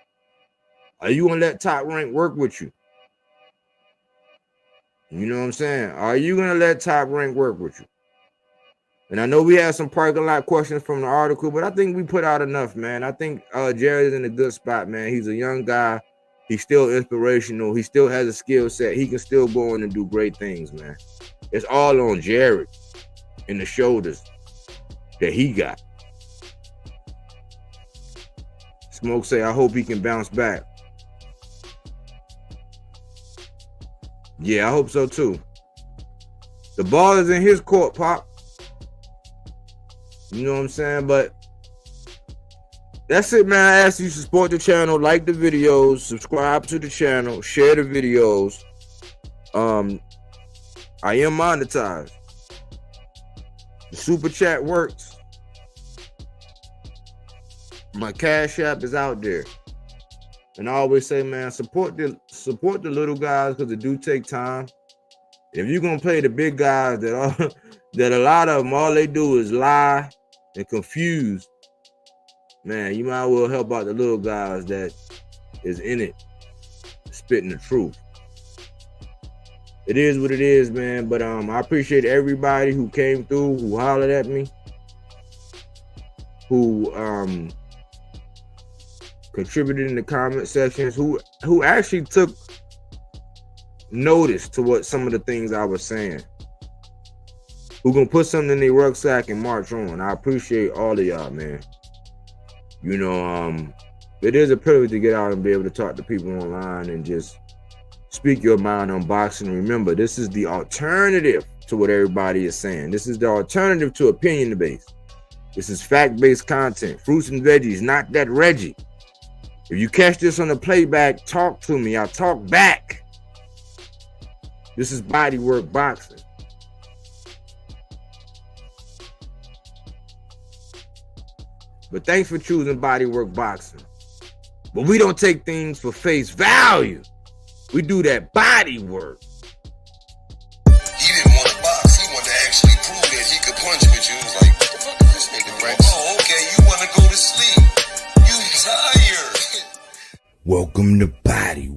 Are you gonna let Top Rank work with you? You know what I'm saying? Are you gonna let Top Rank work with you? And I know we had some parking lot questions from the article, but I think we put out enough, man. I think Jared is in a good spot, man. He's a young guy. He's still inspirational. He still has a skill set. He can still go in and do great things, man. It's all on Jared and the shoulders that he got. Smoke say, I hope he can bounce back. Yeah, I hope so too. The ball is in his court, Pop. You know what I'm saying? But that's it, man. I ask you to support the channel, like the videos, subscribe to the channel, share the videos. I am monetized. The super chat works. My Cash App is out there. And I always say, man, support the little guys because it do take time. If you're gonna play the big guys that a lot of them, all they do is lie and confuse, man, you might as well help out the little guys that is in it, spitting the truth. It is what it is, man. But I appreciate everybody who came through, who hollered at me, who contributed in the comment sections, who actually took notice to what some of the things I was saying, who gonna put something in their rucksack and march on. I appreciate all of y'all, man. You know, it is a privilege to get out and be able to talk to people online and just speak your mind on boxing. Remember, this is the alternative to what everybody is saying. This is the alternative to opinion-based. This is fact-based content. Fruits and veggies, not that Reggie. If you catch this on the playback, talk to me. I'll talk back. This is bodywork boxing. But thanks for choosing bodywork boxing. But we don't take things for face value. We do that body work. He didn't want to box. He wanted to actually prove that he could punch with you. He was like, what the fuck is this nigga, right? Oh, okay, you want to go to sleep. Welcome to Body